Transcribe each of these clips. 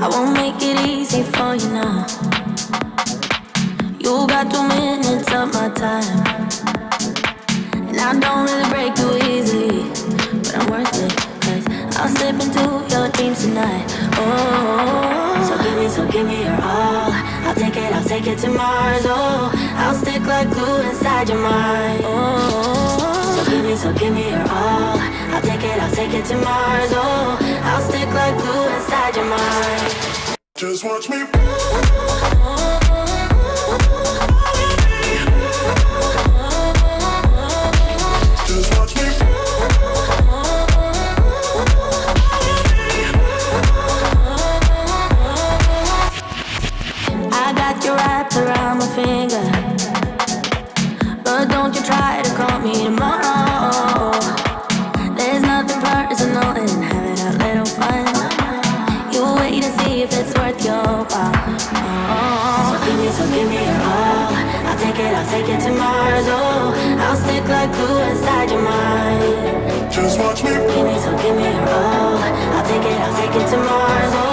I won't make it easy for you now. You got 2 minutes of my time, and I don't really break too easily, but I'm worth it, 'cause I'll slip into your dreams tonight. Oh, so give me your all. I'll take it to Mars. Oh, I'll stick like glue inside your mind. Oh, so give me your all. I'll take it to Mars. Oh, I'll stick like glue inside your mind. Just watch me. Just watch me. I got you wrapped around my finger, but don't you try to call me tomorrow. There's nothing personal in having a little fun. You wait and see if it's worth your while. Oh. So give me your all. I'll take it to Mars. Oh, I'll stick like glue inside your mind. Just watch me. Give me your all. I'll take it to Mars. Oh,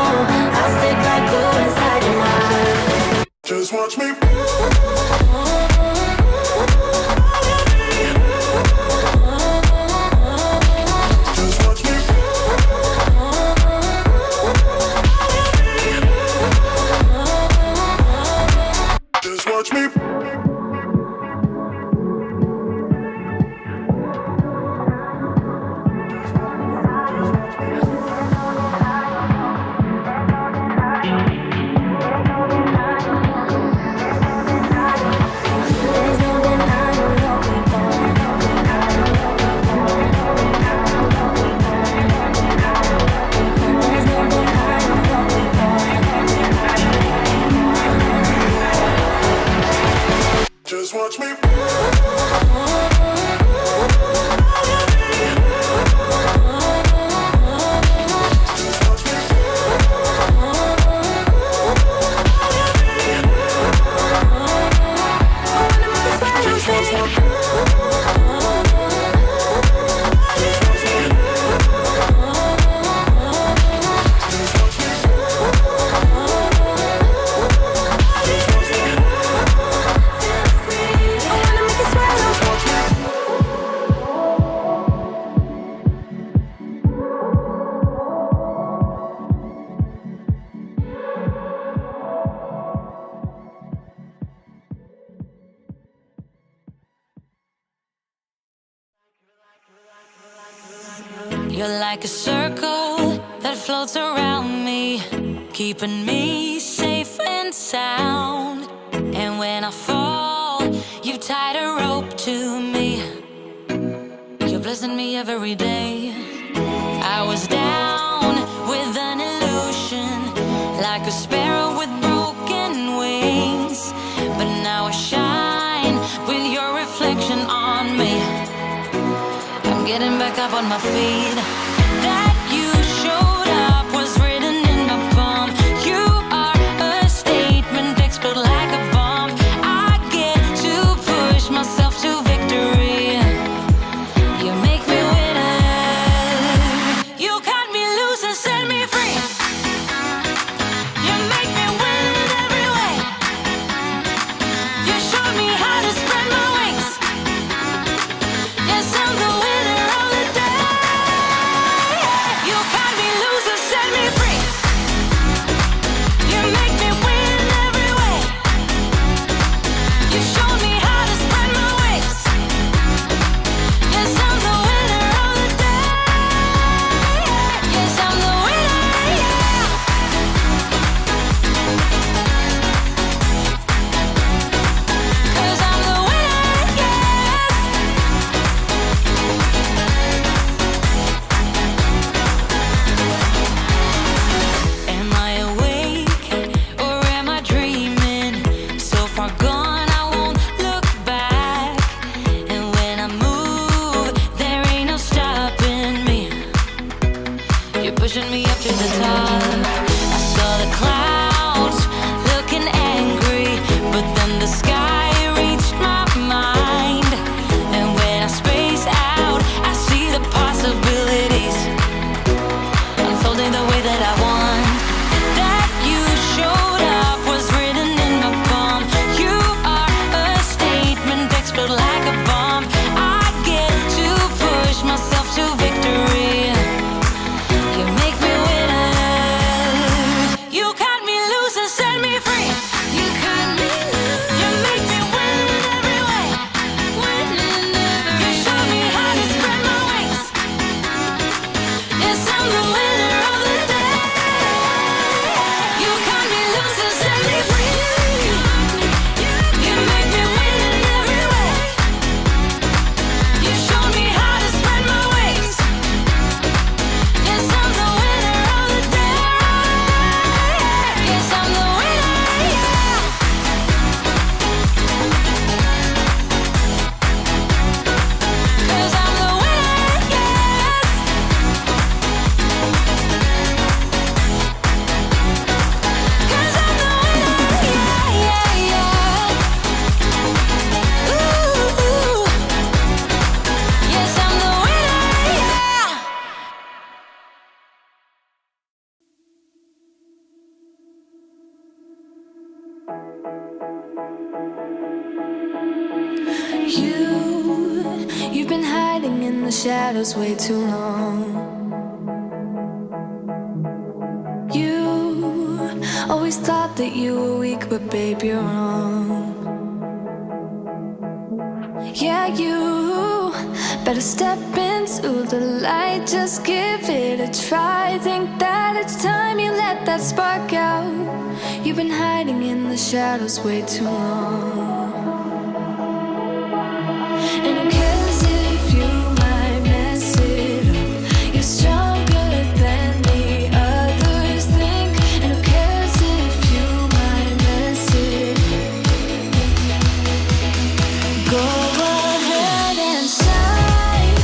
I'll stick like glue inside your mind. Just watch me. Watch me. Just watch me. You're like a circle that floats around me, keeping me safe and sound. And when I fall, you've tied a rope to me. You're blessing me every day. I was down with an illusion, like a sparrow with broken wings, but now I shine with your reflection on me. Getting back up on my feet. That you showed up was written in my palm. You are a statement, explode like a bomb. I get to push myself to victory. You make me winner. You cut me loose and set me free. You make me win in every way. You showed me how to spread my wings. Yes, I'm the winner. Pushing me up to the top. I saw the clouds looking angry, but then the sky reached my mind. And when I space out, I see the possibilities. shadows way too long. You always thought that you were weak, but babe, you're wrong. Yeah, you better step into the light, just give it a try. Think that it's time you let that spark out. You've been hiding in the shadows way too long. And who cares if you might mess it up? You're stronger than the others think. And who cares if you might mess it up? Go ahead and shine,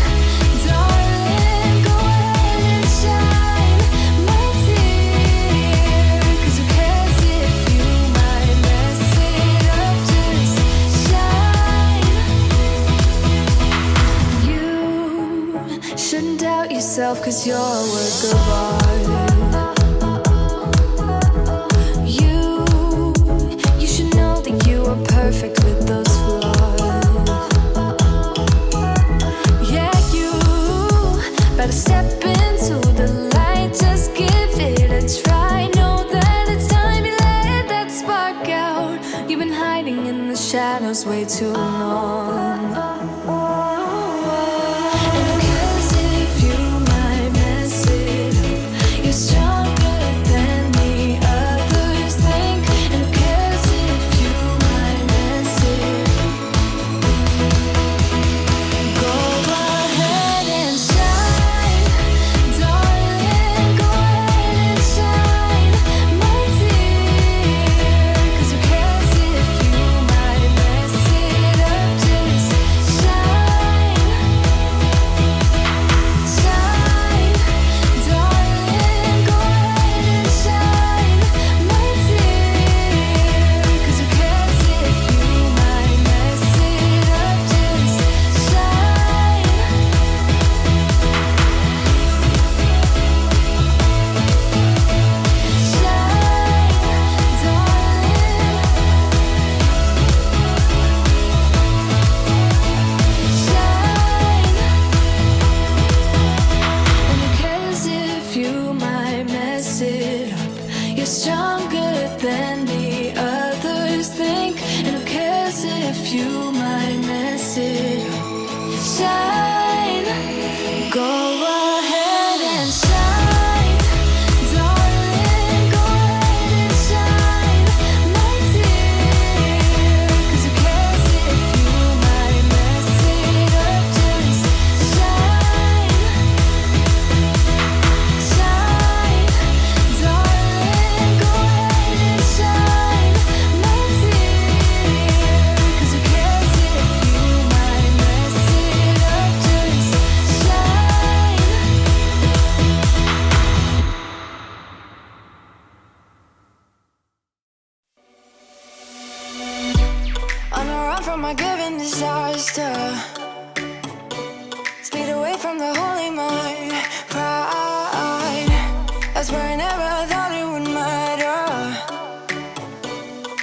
darling. Go ahead and shine, my dear. 'Cause who cares if you might mess it up? Just shine. You shouldn't doubt yourself, 'cause you're a work of art. You should know that you are perfect with those flaws. Yeah, you better step into the light, just give it a try. Know that it's time you let that spark out. You've been hiding in the shadows way too long. And who cares if you might mess it up? You're stronger than the others think. And who cares if you might mess it up? Go ahead and shine, darling. Go ahead and shine, my dear. 'Cause who cares if you might mess it up? Just shine, shine, darling. Go ahead and shine, my dear. 'Cause who cares if you might mess it up? Just shine. And who cares if you might mess it up? You're stronger than the others think. And who cares if you might mess it up? Shine, go ahead and shine, darling. Go ahead and shine, my dear. 'Cause who cares if you might mess it up? Just shine, shine, darling. Go ahead and shine, my dear. 'Cause who cares if you might mess it up? Just shine. On a run from my given disaster, speed away from the holy mind, pride. That's where I never thought it would matter.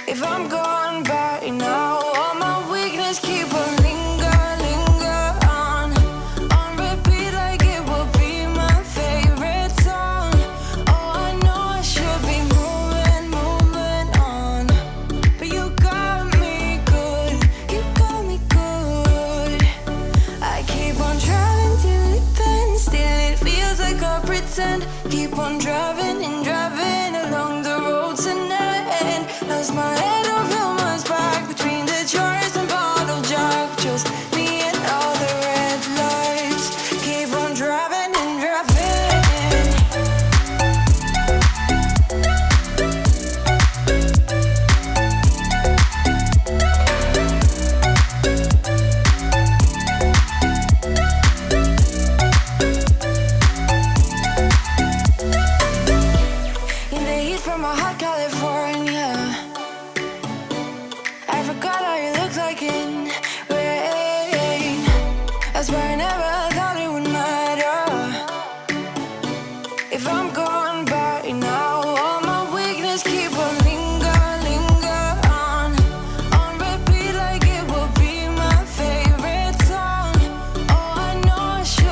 If I'm gone by now, all my weakness keep on linger on repeat like it will be my favorite song. Oh, I know I should be moving on, but you got me good, you got me good. I keep on driving till it bends, still it feels like I pretend. Keep on driving and driving along the road tonight. Lost my head over my back between the jars and bottle jack. Just me and all the red lights. Keep on driving and driving. In the heat from a hot California, I forgot how you look like in rain. That's why I never thought it would matter. If I'm gone by now, all my weakness keep on linger on repeat like it will be my favorite song. Oh, I know I should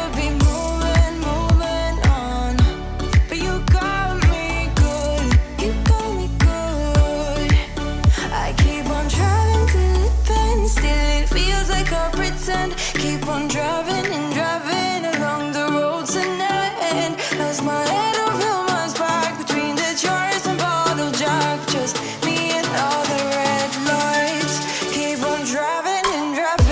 Raise my head over my back between the jars and bottle jack. Just me and all the red lights. Keep on driving and driving.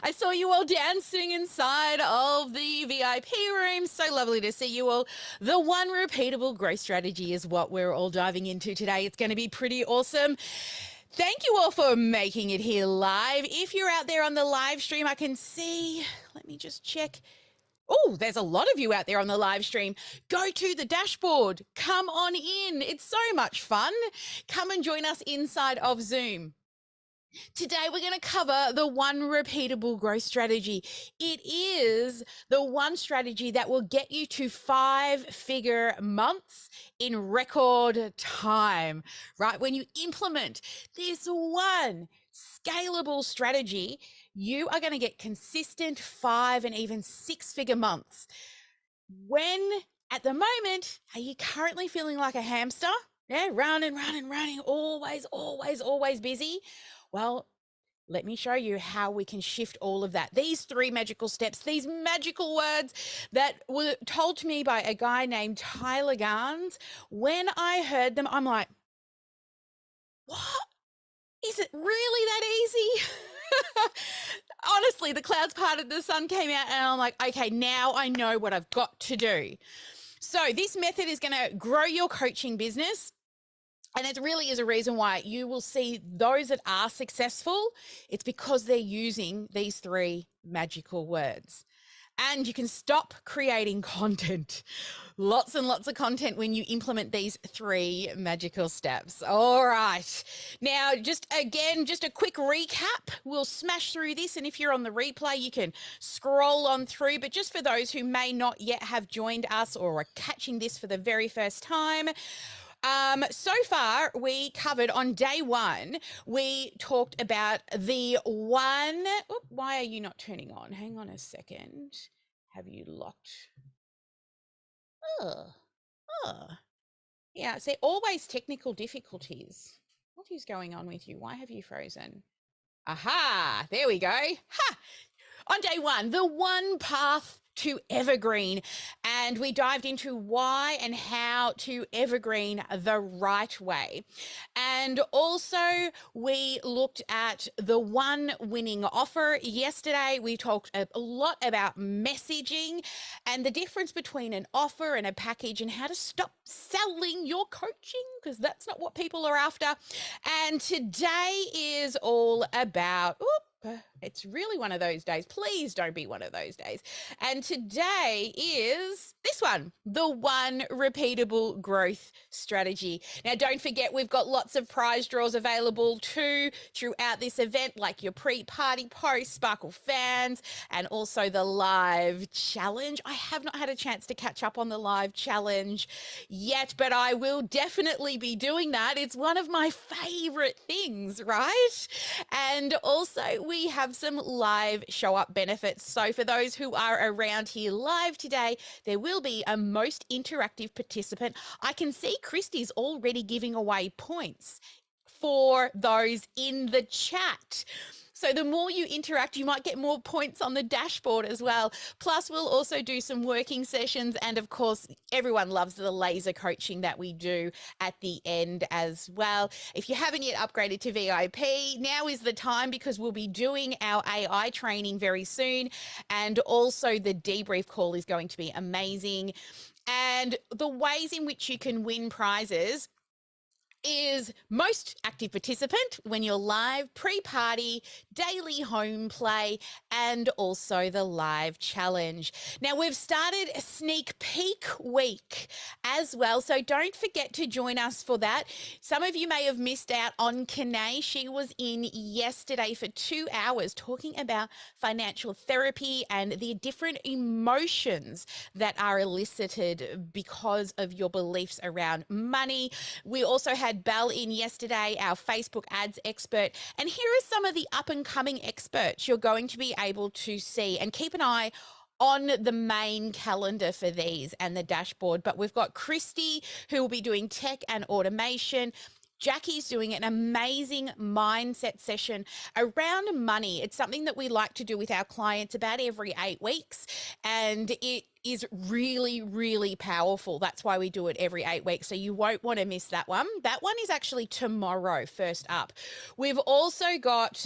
I saw you all dancing inside of the VIP room. So lovely to see you all. The one repeatable growth strategy is what we're all diving into today. It's going to be pretty awesome. Thank you all for making it here live. If you're out there on the live stream, I can see, let me just check. Oh, there's a lot of you out there on the live stream. Go to the dashboard. Come on in. It's so much fun. Come and join us inside of Zoom. Today, we're going to cover the one repeatable growth strategy. It is the one strategy that will get you to 5-figure months in record time, right? When you implement this one scalable strategy, you are going to get consistent 5 and even 6-figure months. When at the moment, are you currently feeling like a hamster? Yeah, running, always busy. Well, let me show you how we can shift all of that. These 3 magical steps, these magical words that were told to me by a guy named Tyler Garnes. When I heard them, I'm like, what? Is it really that easy? Honestly, the clouds parted, the sun came out, and I'm like, okay, now I know what I've got to do. So this method is going to grow your coaching business. And it really is a reason why you will see those that are successful. It's because they're using these 3 magical words. and you can stop creating content. Lots and lots of content when you implement these 3 magical steps. All right. Now, just a quick recap. We'll smash through this, and if you're on the replay, you can scroll on through. But just for those who may not yet have joined us or are catching this for the very first time, so far, we covered on day 1, we talked about the one. Why are you not turning on? Hang on a second. Have you locked? Oh, yeah. See, always technical difficulties. What is going on with you? Why have you frozen? Aha, there we go. Ha! On day 1, the one path to evergreen, and we dived into why and how to evergreen the right way. And also we looked at the one winning offer. Yesterday we talked a lot about messaging and the difference between an offer and a package and how to stop selling your coaching, because that's not what people are after. And today is all about it's really one of those days. Please don't be one of those days. And today is this one, the one repeatable growth strategy. Now, don't forget, we've got lots of prize draws available too throughout this event, like your pre-party post, Sparkle fans, and also the live challenge. I have not had a chance to catch up on the live challenge yet, but I will definitely be doing that. It's one of my favorite things, right? And also we have some live show up benefits. So for those who are around here live today, there will be a most interactive participant. I can see Christy's already giving away points for those in the chat. So the more you interact, you might get more points on the dashboard as well. Plus, we'll also do some working sessions. And of course, everyone loves the laser coaching that we do at the end as well. If you haven't yet upgraded to VIP, now is the time, because we'll be doing our AI training very soon. And also the debrief call is going to be amazing. And the ways in which you can win prizes is most active participant when you're live, pre-party, daily home play, and also the live challenge. Now, we've started a sneak peek week as well, so don't forget to join us for that. Some of you may have missed out on Kanae. She was in yesterday for 2 hours talking about financial therapy and the different emotions that are elicited because of your beliefs around money. We also had Belle in yesterday, our Facebook ads expert. And here are some of the up and coming experts you're going to be able to see, and keep an eye on the main calendar for these and the dashboard. But we've got Christy, who will be doing tech and automation. Jackie's doing an amazing mindset session around money. It's something that we like to do with our clients about every 8 weeks, and it is really, really powerful. That's why we do it every 8 weeks. So you won't want to miss that one. That one is actually tomorrow, first up. We've also got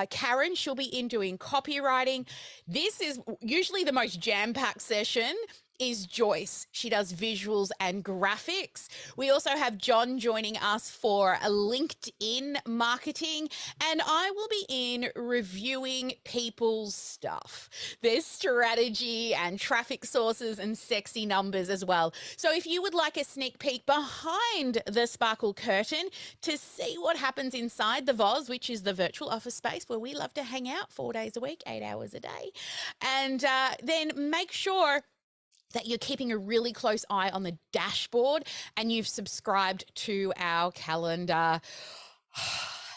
Karen. She'll be in doing copywriting. This is usually the most jam-packed session. Is Joyce. She does visuals and graphics. We also have John joining us for LinkedIn marketing, and I will be in reviewing people's stuff. There's strategy and traffic sources and sexy numbers as well. So if you would like a sneak peek behind the Sparkle curtain to see what happens inside the VOZ, which is the virtual office space where we love to hang out 4 days a week, 8 hours a day, and then make sure that you're keeping a really close eye on the dashboard and you've subscribed to our calendar.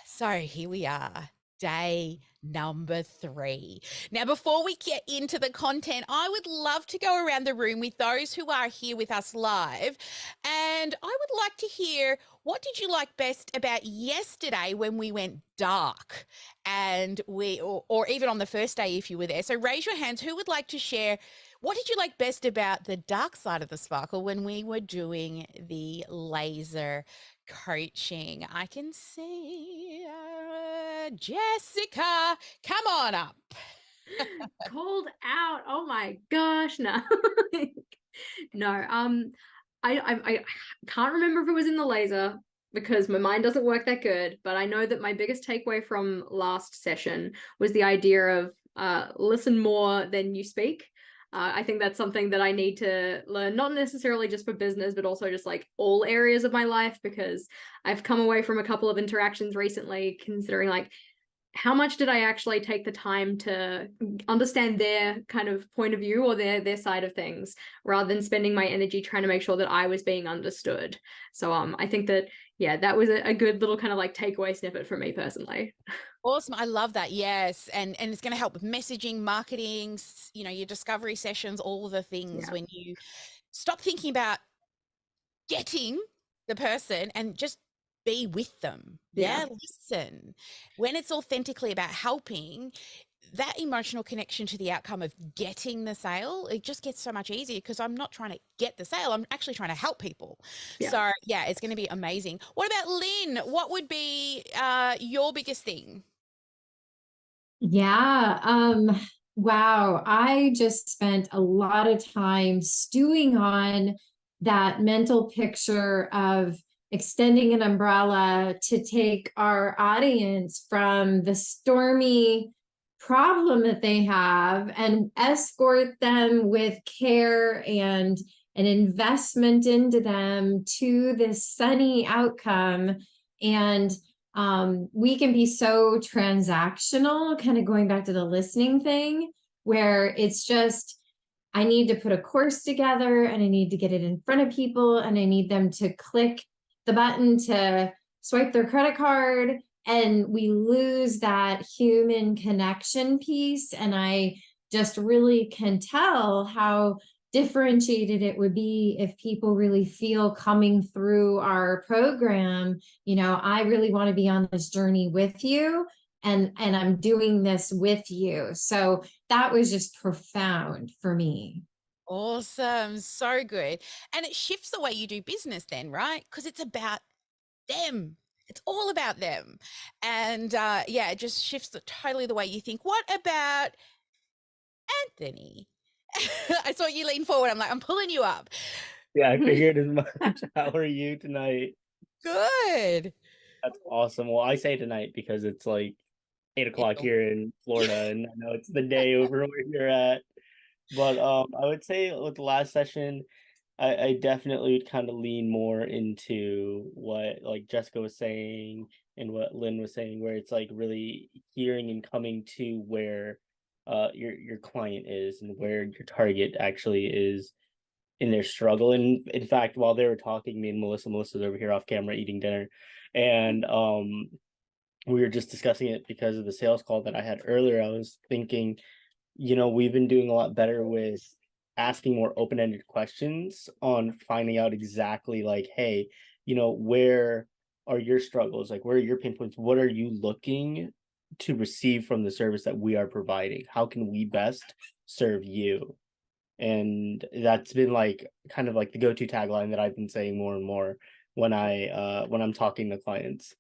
So here we are, day number 3. Now, before we get into the content, I would love to go around the room with those who are here with us live, and I would like to hear, what did you like best about yesterday when we went dark? And or even on the first day if you were there. So raise your hands. Who would like to share, what did you like best about the dark side of the Sparkle when we were doing the laser coaching? I can see Jessica. Come on up. Called out. Oh my gosh. No. No. I can't remember if it was in the laser because my mind doesn't work that good, but I know that my biggest takeaway from last session was the idea of listen more than you speak. I think that's something that I need to learn, not necessarily just for business, but also just like all areas of my life, because I've come away from a couple of interactions recently considering like, how much did I actually take the time to understand their kind of point of view or their side of things, rather than spending my energy trying to make sure that I was being understood. So I think that, yeah, that was a good little kind of like takeaway snippet for me personally. Awesome. I love that. Yes. And it's going to help with messaging, marketing, your discovery sessions, all of the things Yeah. when you stop thinking about getting the person and just be with them. Yeah. Yeah. Listen. When it's authentically about helping, that emotional connection to the outcome of getting the sale, it just gets so much easier because I'm not trying to get the sale. I'm actually trying to help people. Yeah. So yeah, it's going to be amazing. What about Lynn? What would be your biggest thing? Yeah. Wow. I just spent a lot of time stewing on that mental picture of extending an umbrella to take our audience from the stormy problem that they have and escort them with care and an investment into them to this sunny outcome. And we can be so transactional, kind of going back to the listening thing, where it's just, I need to put a course together and I need to get it in front of people and I need them to click the button to swipe their credit card. And we lose that human connection piece. And I just really can tell how differentiated it would be if people really feel coming through our program, I really want to be on this journey with you, and I'm doing this with you. So that was just profound for me. Awesome. So good. And it shifts the way you do business then, right? Because it's about them. It's all about them. And yeah, it just shifts totally the way you think. What about Anthony? I saw you lean forward. I'm like, I'm pulling you up. Yeah, I figured as much. How are you tonight? Good. That's awesome. Well, I say tonight because it's like 8 o'clock here in Florida, and I know it's the day over where you're at. But I would say with the last session, I definitely would kind of lean more into what like Jessica was saying and what Lynn was saying, where it's like really hearing and coming to where your client is and where your target actually is in their struggle. And in fact, while they were talking, me and Melissa's over here off camera eating dinner, and we were just discussing it because of the sales call that I had earlier. I was thinking, we've been doing a lot better with asking more open-ended questions on finding out exactly like, hey, where are your struggles? Like, where are your pain points? What are you looking to receive from the service that we are providing? How can we best serve you? And that's been like kind of like the go-to tagline that I've been saying more and more when I'm talking to clients.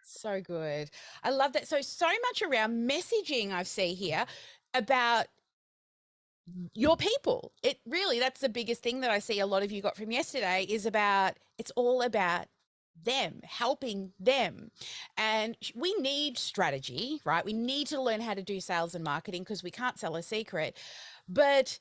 So good. I love that. So much around messaging I see here about your people. It really, that's the biggest thing that I see a lot of you got from yesterday is about, it's all about them, helping them. And we need strategy, right? We need to learn how to do sales and marketing because we can't sell a secret, but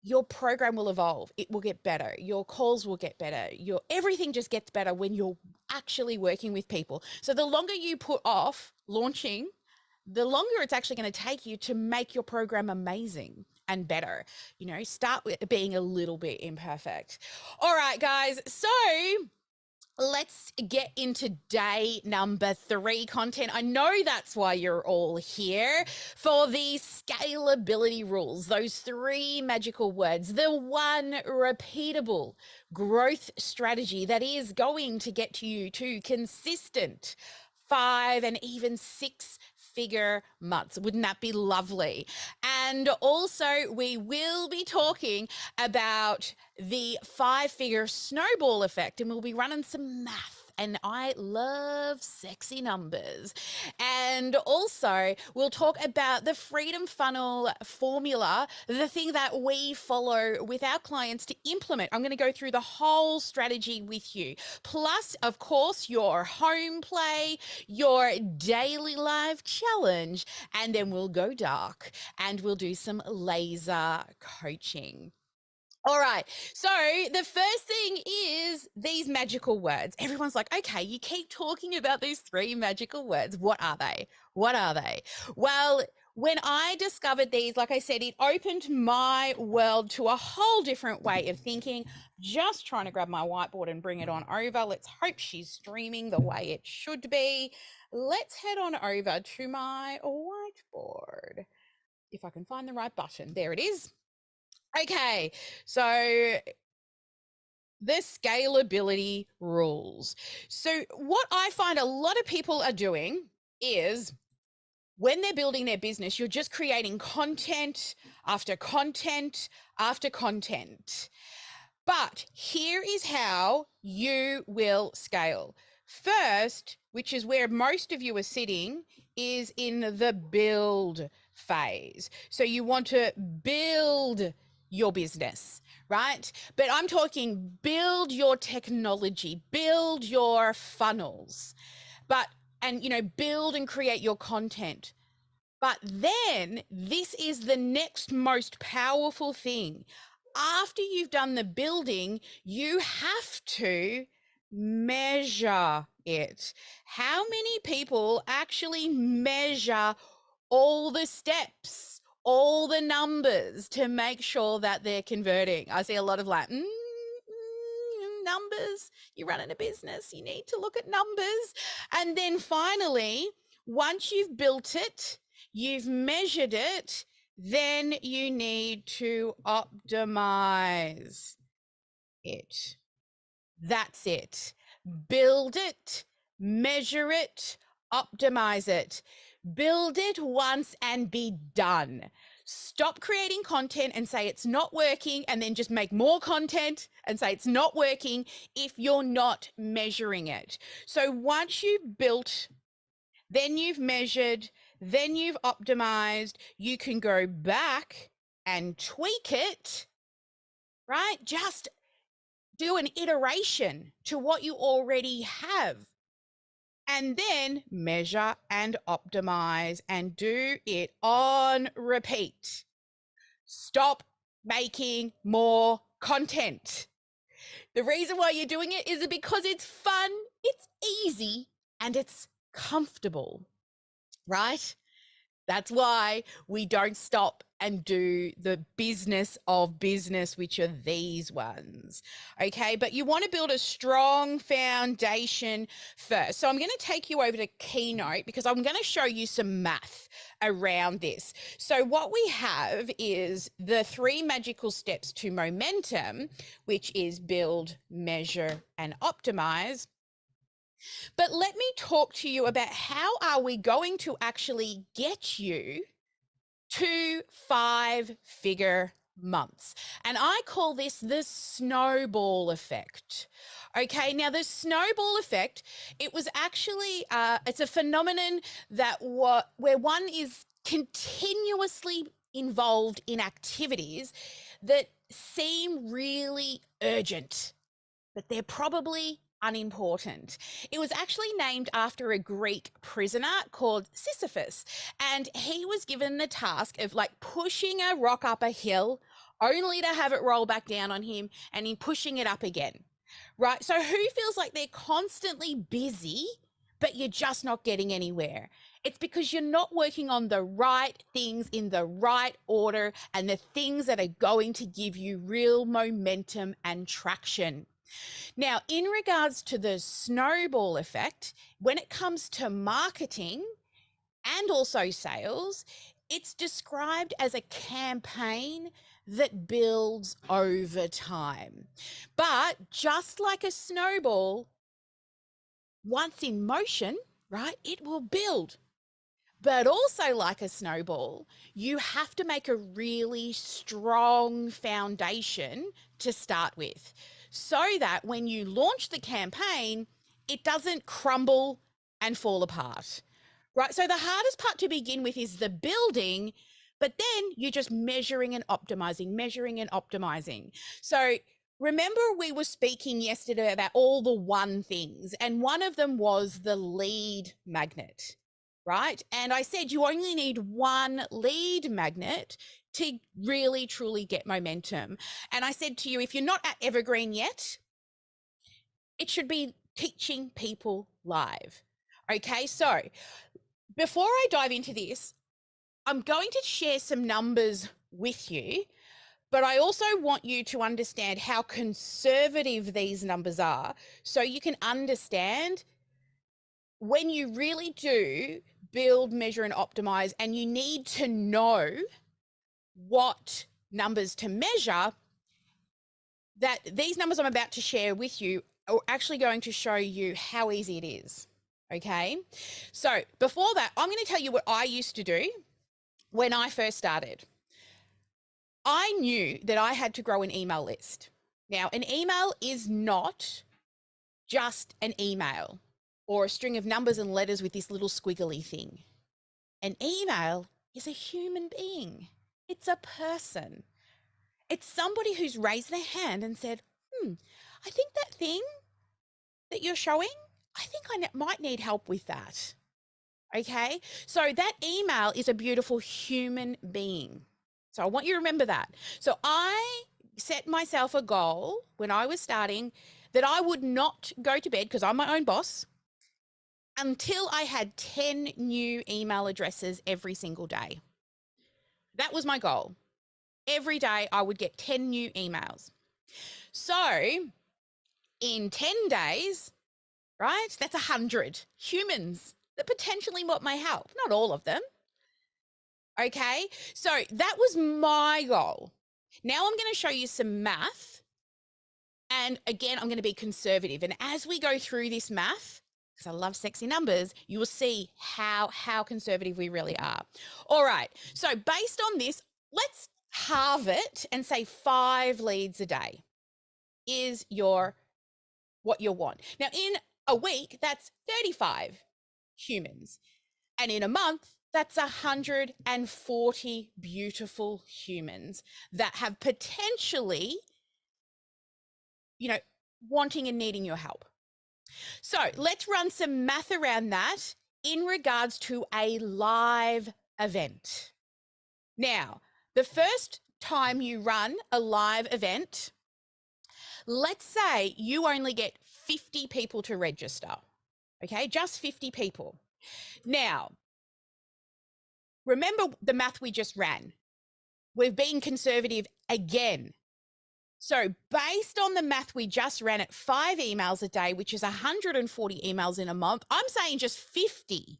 your program will evolve. It will get better. Your calls will get better. Everything just gets better when you're actually working with people. So the longer you put off launching, the longer it's actually going to take you to make your program amazing and better. Start with being a little bit imperfect. All right, guys. So let's get into day number 3 content. I know that's why you're all here for the scalability rules, those 3 magical words, the one repeatable growth strategy that is going to get you to consistent 5 and even 6 figure months. Wouldn't that be lovely? And also we will be talking about the 5-figure snowball effect, and we'll be running some math and I love sexy numbers. And also, we'll talk about the Freedom Funnel formula, the thing that we follow with our clients to implement. I'm going to go through the whole strategy with you. Plus, of course, your home play, your daily life challenge, and then we'll go dark and we'll do some laser coaching. All right. So the first thing is these magical words. Everyone's like, okay, you keep talking about these 3 magical words. What are they? What are they? Well, when I discovered these, like I said, it opened my world to a whole different way of thinking. Just trying to grab my whiteboard and bring it on over. Let's hope she's streaming the way it should be. Let's head on over to my whiteboard. If I can find the right button. There it is. Okay, so the scalability rules. So what I find a lot of people are doing is when they're building their business, you're just creating content after content after content. But here is how you will scale. First, which is where most of you are sitting, is in the build phase. So you want to build your business, right? But I'm talking build your technology, build your funnels, and build and create your content. But then this is the next most powerful thing. After you've done the building, you have to measure it. How many people actually measure all the steps, all the numbers to make sure that they're converting? I see a lot of numbers. You're running a business, you need to look at numbers. And then finally, once you've built it, you've measured it, then you need to optimize it. That's it. Build it, measure it, optimize it. Build it once and be done. Stop creating content and say it's not working, and then just make more content and say it's not working if you're not measuring it. So once you've built, then you've measured, then you've optimized, you can go back and tweak it, right? Just do an iteration to what you already have. And then measure and optimize and do it on repeat. Stop making more content. The reason why you're doing it is because it's fun, it's easy, and it's comfortable, right? That's why we don't stop and do the business of business, which are these ones. Okay, but you want to build a strong foundation first. So I'm going to take you over to Keynote because I'm going to show you some math around this. So what we have is the 3 magical steps to momentum, which is build, measure, and optimize. But let me talk to you about how are we going to actually get you to 5-figure months. And I call this the snowball effect. Okay, now the snowball effect, it was actually, it's a phenomenon that where one is continuously involved in activities that seem really urgent, but they're probably unimportant. It was actually named after a Greek prisoner called Sisyphus, and he was given the task of like pushing a rock up a hill only to have it roll back down on him and him pushing it up again, right? So who feels like they're constantly busy, but you're just not getting anywhere? It's because you're not working on the right things in the right order and the things that are going to give you real momentum and traction. Now, in regards to the snowball effect, when it comes to marketing and also sales, it's described as a campaign that builds over time. But just like a snowball, once in motion, right, it will build. But also like a snowball, you have to make a really strong foundation to start with, so that when you launch the campaign, it doesn't crumble and fall apart, right? So the hardest part to begin with is the building, but then you're just measuring and optimizing, measuring and optimizing. So remember we were speaking yesterday about all the one things, and one of them was the lead magnet, right? And I said you only need one lead magnet to really truly get momentum. And I said to you, if you're not at Evergreen yet, it should be teaching people live. Okay, so before I dive into this, I'm going to share some numbers with you, but I also want you to understand how conservative these numbers are so you can understand when you really do build, measure, and optimize, and you need to know what numbers to measure, that these numbers I'm about to share with you are actually going to show you how easy it is. Okay, so before that, I'm going to tell you what I used to do when I first started. I knew that I had to grow an email list. Now, an email is not just an email or a string of numbers and letters with this little squiggly thing. An email is a human being. It's a person. It's somebody who's raised their hand and said, I think that thing that you're showing, I think I might need help with that. Okay, so that email is a beautiful human being. So I want you to remember that. So I set myself a goal when I was starting that I would not go to bed, because I'm my own boss, until I had 10 new email addresses every single day. That was my goal. Every day I would get 10 new emails. So in 10 days, right, that's 100 humans that potentially want my help. Not all of them. Okay, so that was my goal. Now I'm going to show you some math. And again, I'm going to be conservative. And as we go through this math, because I love sexy numbers, you will see how conservative we really are. All right, so based on this, let's halve it and say 5 leads a day is what you want. Now, in a week, that's 35 humans. And in a month, that's 140 beautiful humans that have potentially, wanting and needing your help. So let's run some math around that in regards to a live event. Now, the first time you run a live event, let's say you only get 50 people to register, okay? Just 50 people. Now, remember the math we just ran. We've been conservative again. So based on the math we just ran at 5 emails a day, which is 140 emails in a month, I'm saying just 50.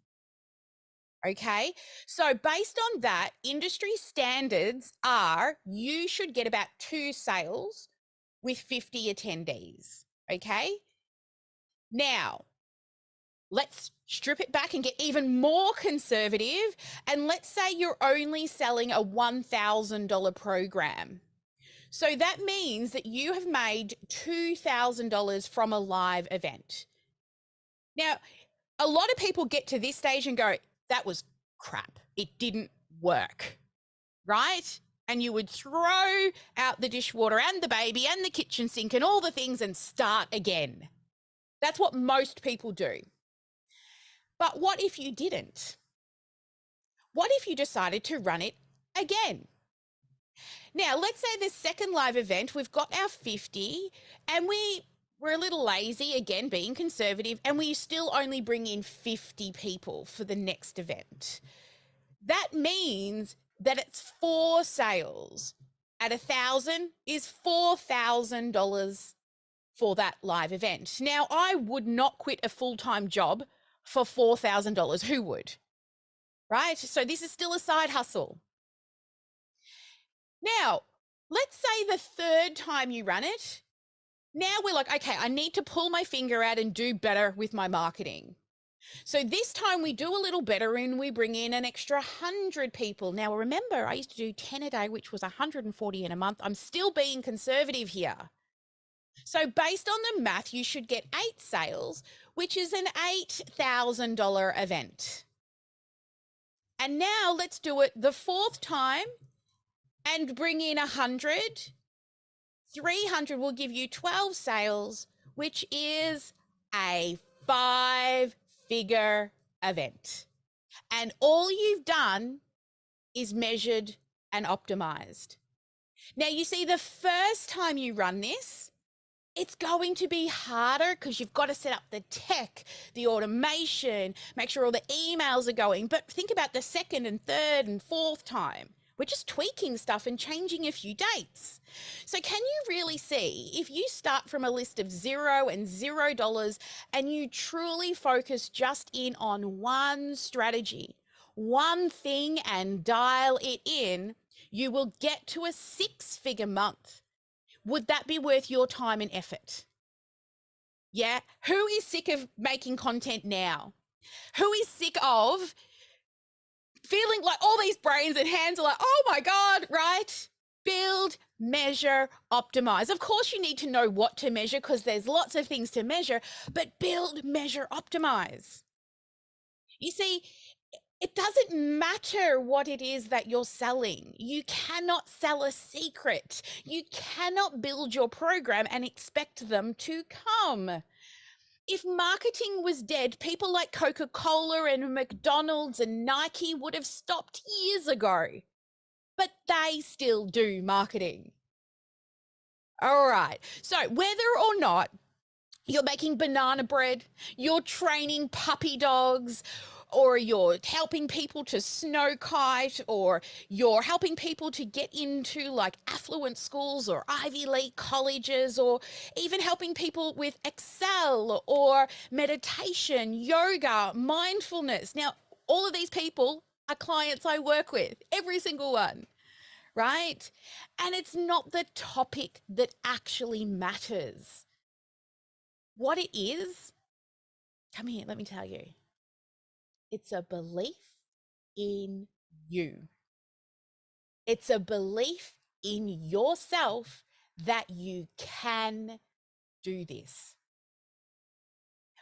Okay, so based on that, industry standards are you should get about 2 sales with 50 attendees. Okay, now let's strip it back and get even more conservative. And let's say you're only selling a $1,000 program. So that means that you have made $2,000 from a live event. Now, a lot of people get to this stage and go, that was crap. It didn't work, right? And you would throw out the dishwater and the baby and the kitchen sink and all the things and start again. That's what most people do. But what if you didn't? What if you decided to run it again? Now, let's say the second live event, we've got our 50 and we're a little lazy, again, being conservative, and we still only bring in 50 people for the next event. That means that it's 4 sales at 1,000 is $4,000 for that live event. Now, I would not quit a full-time job for $4,000. Who would? Right? So this is still a side hustle. Now, let's say the third time you run it, now we're like, okay, I need to pull my finger out and do better with my marketing. So this time we do a little better and we bring in an extra 100 people. Now, remember, I used to do 10 a day, which was 140 in a month. I'm still being conservative here. So based on the math, you should get 8 sales which is an $8,000 event. And now let's do it the fourth time and bring in 100. 300 will give you 12 sales, which is a 5-figure event. And all you've done is measured and optimized. Now, you see, the first time you run this, it's going to be harder because you've got to set up the tech, the automation, make sure all the emails are going. But think about the second and third and fourth time. We're just tweaking stuff and changing a few dates. So can you really see, if you start from a list of $0 and $0 and you truly focus just in on one strategy, one thing, and dial it in, you will get to a 6-figure month. Would that be worth your time and effort? Yeah. Who is sick of making content now? Who is sick of feeling like all these brains and hands are like, oh my God, right? Build, measure, optimize. Of course, you need to know what to measure because there's lots of things to measure, but build, measure, optimize. You see, it doesn't matter what it is that you're selling. You cannot sell a secret. You cannot build your program and expect them to come. If marketing was dead, people like Coca-Cola and McDonald's and Nike would have stopped years ago. But they still do marketing. All right. So whether or not you're making banana bread, you're training puppy dogs, or you're helping people to snow kite, or you're helping people to get into like affluent schools or Ivy League colleges, or even helping people with Excel or meditation, yoga, mindfulness. Now, all of these people are clients I work with, every single one, right? And it's not the topic that actually matters. What it is, come here, let me tell you. It's a belief in you. It's a belief in yourself that you can do this.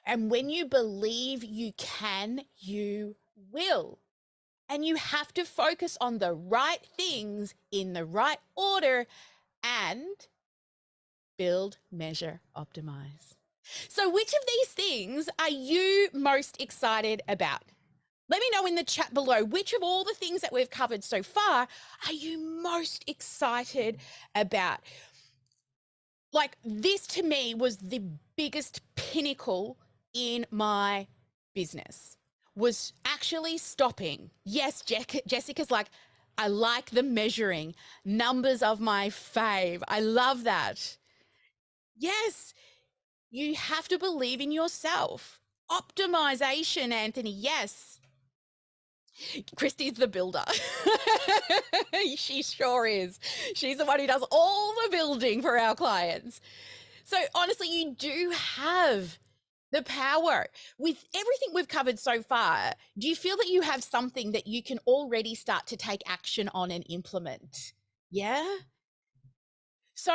And when you believe you can, you will. And you have to focus on the right things in the right order and build, measure, optimize. So which of these things are you most excited about? Let me know in the chat below, which of all the things that we've covered so far are you most excited about? Like, this to me was the biggest pinnacle in my business, was actually stopping. Yes, Jessica's like, I like the measuring. Numbers of my fave. I love that. Yes, you have to believe in yourself. Optimization, Anthony, yes. Christy's the builder. She sure is. She's the one who does all the building for our clients. So honestly, you do have the power. With everything we've covered so far, do you feel that you have something that you can already start to take action on and implement? Yeah? So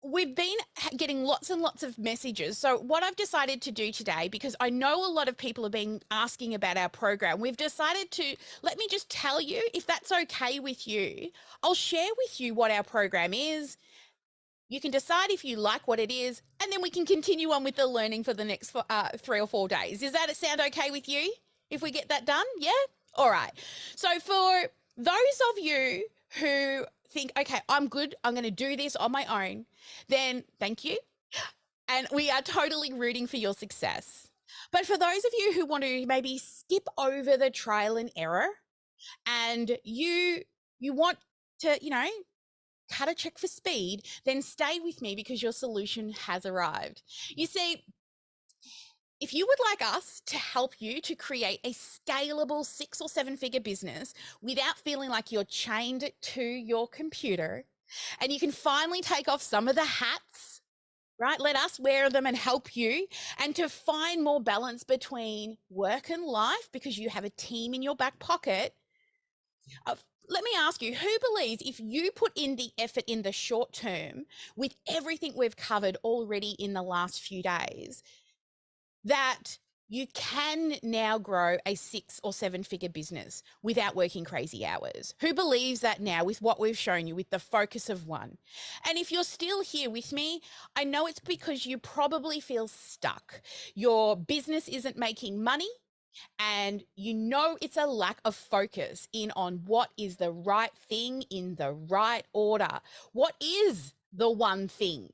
we've been getting lots and lots of messages. So what I've decided to do today, because I know a lot of people have been asking about our program, we've decided to, let me just tell you, if that's okay with you, I'll share with you what our program is. You can decide if you like what it is, and then we can continue on with the learning for the next 3 or 4 days. Does that sound okay with you if we get that done? Yeah? All right. So for those of you who think, okay, I'm good, I'm going to do this on my own, then thank you. And we are totally rooting for your success. But for those of you who want to maybe skip over the trial and error, and you want to, cut a check for speed, then stay with me because your solution has arrived. You see, if you would like us to help you to create a scalable 6 or 7 figure business without feeling like you're chained to your computer, and you can finally take off some of the hats, right? Let us wear them and help you, and to find more balance between work and life because you have a team in your back pocket. Let me ask you, who believes if you put in the effort in the short term with everything we've covered already in the last few days, that you can now grow a 6 or 7 figure business without working crazy hours? Who believes that now with what we've shown you with the focus of one? And if you're still here with me, I know it's because you probably feel stuck. Your business isn't making money, and you know it's a lack of focus in on what is the right thing in the right order. What is the one thing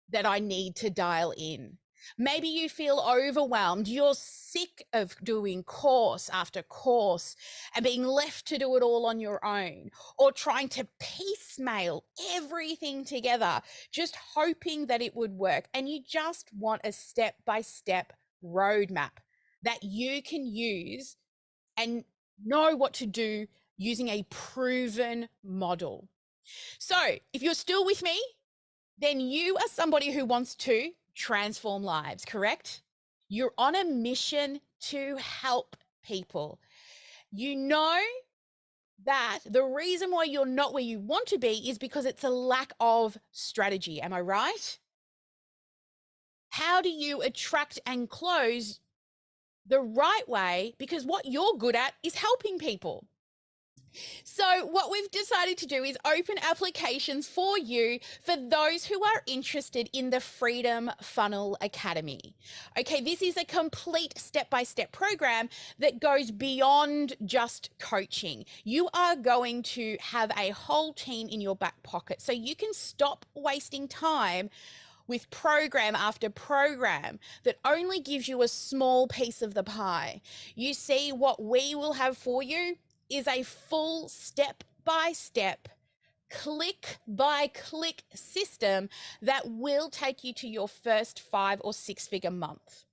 that I need to dial in? Maybe you feel overwhelmed. You're sick of doing course after course and being left to do it all on your own, or trying to piecemeal everything together, just hoping that it would work. And you just want a step-by-step roadmap that you can use and know what to do using a proven model. So if you're still with me, then you are somebody who wants to transform lives, correct? You're on a mission to help people. You know that the reason why you're not where you want to be is because it's a lack of strategy. Am I right? How do you attract and close the right way? Because what you're good at is helping people. So what we've decided to do is open applications for you for those who are interested in the Freedom Funnel Academy. Okay, this is a complete step-by-step program that goes beyond just coaching. You are going to have a whole team in your back pocket so you can stop wasting time with program after program that only gives you a small piece of the pie. You see, what we will have for you is a full step-by-step, click-by-click system that will take you to your first 5 or 6 figure month,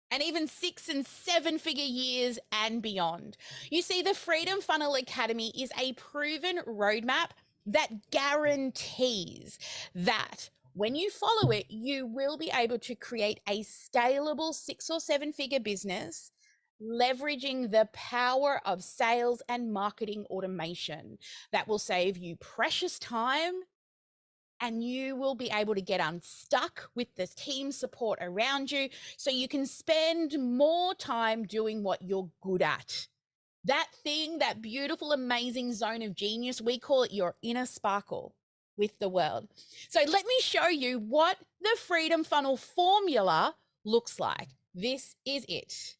and even 6 and 7 figure years and beyond. You see, the Freedom Funnel Academy is a proven roadmap that guarantees that when you follow it, you will be able to create a scalable 6 or 7 figure business, leveraging the power of sales and marketing automation that will save you precious time, and you will be able to get unstuck with the team support around you so you can spend more time doing what you're good at. That thing, that beautiful, amazing zone of genius, we call it your inner sparkle with the world. So let me show you what the Freedom Funnel formula looks like. This is it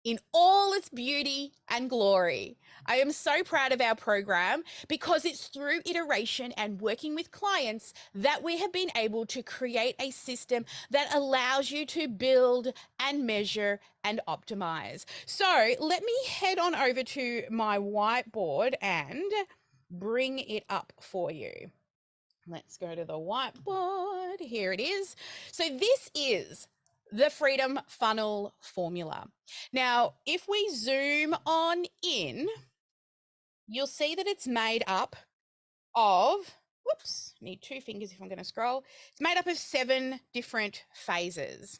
in all its beauty and glory. I am so proud of our program because it's through iteration and working with clients that we have been able to create a system that allows you to build and measure and optimize. So let me head on over to my whiteboard and bring it up for you. Let's go to the whiteboard. Here it is. So this is the Freedom Funnel formula. Now, if we zoom on in, you'll see that it's made up of, whoops, need 2 fingers if I'm going to scroll. It's made up of 7 different phases.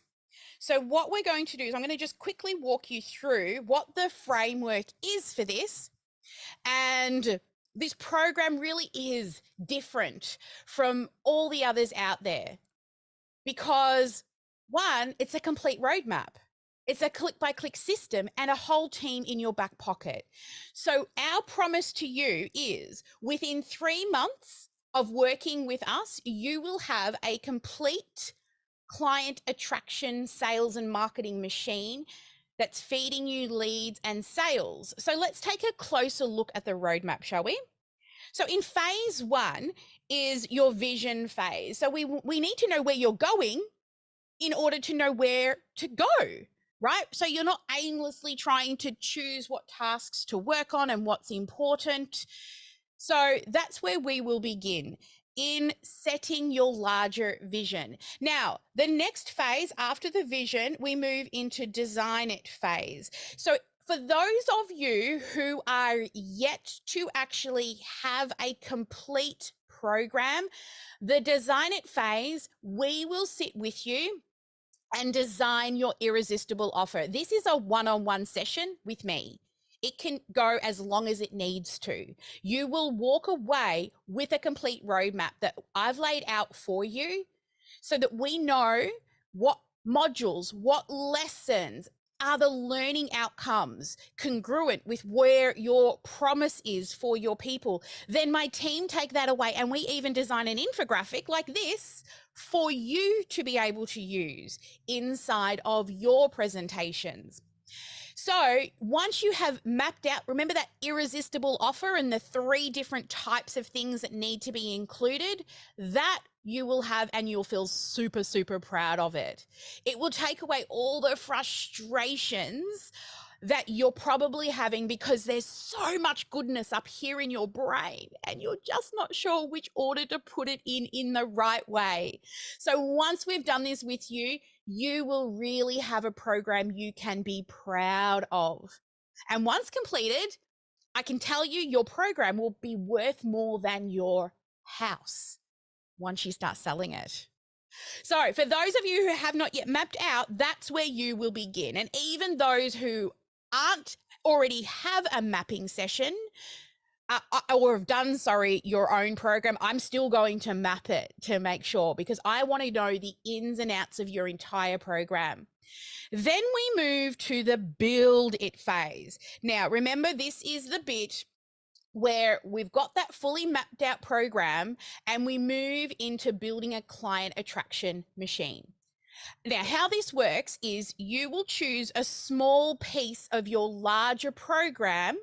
So what we're going to do is I'm going to just quickly walk you through what the framework is for this. And this program really is different from all the others out there because, one, it's a complete roadmap. It's a click-by-click system and a whole team in your back pocket. So our promise to you is within 3 months of working with us, you will have a complete client attraction, sales and marketing machine that's feeding you leads and sales. So let's take a closer look at the roadmap, shall we? So in phase 1 is your vision phase. So we need to know where you're going in order to know where to go, right? So you're not aimlessly trying to choose what tasks to work on and what's important. So that's where we will begin, in setting your larger vision. Now, the next phase after the vision, we move into design it phase. So for those of you who are yet to actually have a complete program, the design it phase, we will sit with you and design your irresistible offer. This is a one-on-one session with me. It can go as long as it needs to. You will walk away with a complete roadmap that I've laid out for you so that we know what modules, what lessons are the learning outcomes congruent with where your promise is for your people? Then my team take that away and we even design an infographic like this for you to be able to use inside of your presentations. So once you have mapped out, remember that irresistible offer and the 3 different types of things that need to be included, that you will have, and you'll feel super, super proud of it. It will take away all the frustrations that you're probably having because there's so much goodness up here in your brain and you're just not sure which order to put it in the right way. So once we've done this with you, you will really have a program you can be proud of. And once completed, I can tell you your program will be worth more than your house once you start selling it. So for those of you who have not yet mapped out, that's where you will begin. And even those who aren't already have a mapping session or have done, your own program, I'm still going to map it to make sure, because I want to know the ins and outs of your entire program. Then we move to the build it phase. Now, remember, this is the bit where we've got that fully mapped out program and we move into building a client attraction machine. Now, how this works is you will choose a small piece of your larger program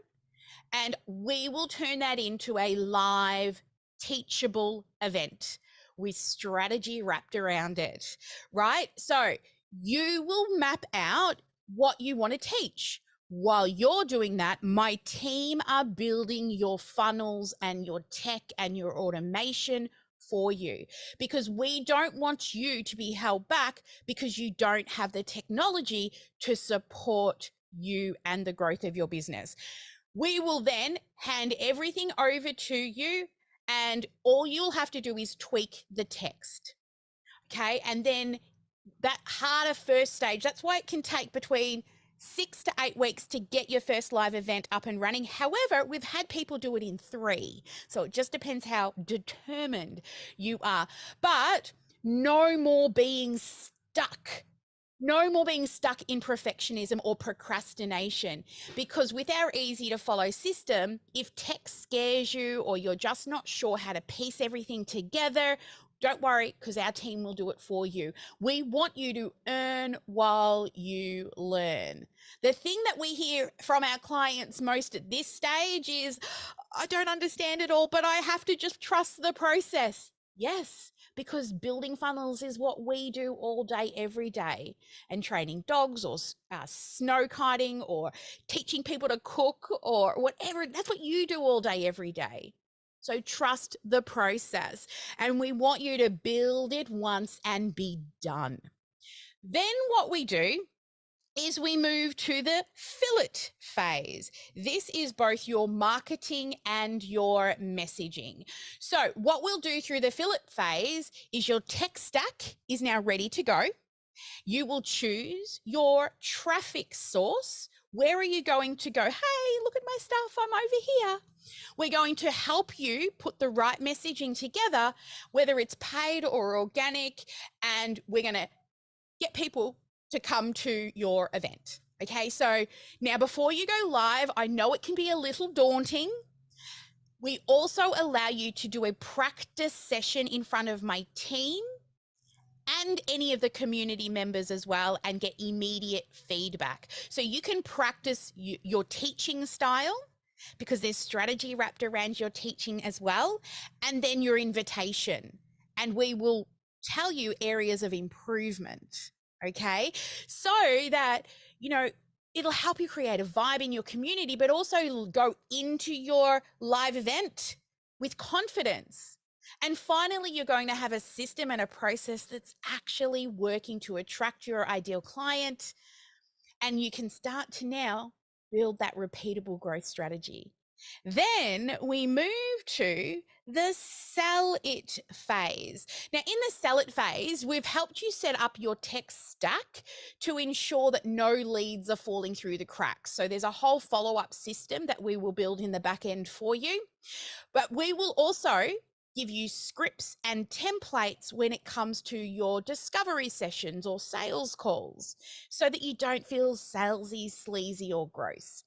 and we will turn that into a live teachable event with strategy wrapped around it, right? So you will map out what you want to teach. While you're doing that, my team are building your funnels and your tech and your automation for you, because we don't want you to be held back because you don't have the technology to support you and the growth of your business. We will then hand everything over to you and all you'll have to do is tweak the text. Okay. And then that harder first stage, that's why it can take between 6 to 8 weeks to get your first live event up and running. However, we've had people do it in 3. So it just depends how determined you are. But no more being stuck. No more being stuck in perfectionism or procrastination, because with our easy to follow system, if tech scares you or you're just not sure how to piece everything together, don't worry, because our team will do it for you. We want you to earn while you learn. The thing that we hear from our clients most at this stage is, I don't understand it all, but I have to just trust the process. Yes, because building funnels is what we do all day, every day. And training dogs or snow kiting or teaching people to cook or whatever, that's what you do all day, every day. So trust the process. And we want you to build it once and be done. Then what we do is we move to the fillet phase. This is both your marketing and your messaging. So what we'll do through the fillet phase is your tech stack is now ready to go. You will choose your traffic source. Where are you going to go? Hey, look at my stuff, I'm over here. We're going to help you put the right messaging together, whether it's paid or organic, and we're going to get people to come to your event. Okay, so now before you go live, I know it can be a little daunting. We also allow you to do a practice session in front of my team and any of the community members as well, and get immediate feedback. So you can practice your teaching style, because there's strategy wrapped around your teaching as well, and then your invitation. And we will tell you areas of improvement. Okay, so that, it'll help you create a vibe in your community, but also go into your live event with confidence. And finally, you're going to have a system and a process that's actually working to attract your ideal client. And you can start to now build that repeatable growth strategy. Then we move to the sell it phase. Now, in the sell it phase, we've helped you set up your tech stack to ensure that no leads are falling through the cracks. So there's a whole follow-up system that we will build in the back end for you. But we will also give you scripts and templates when it comes to your discovery sessions or sales calls so that you don't feel salesy, sleazy, or gross.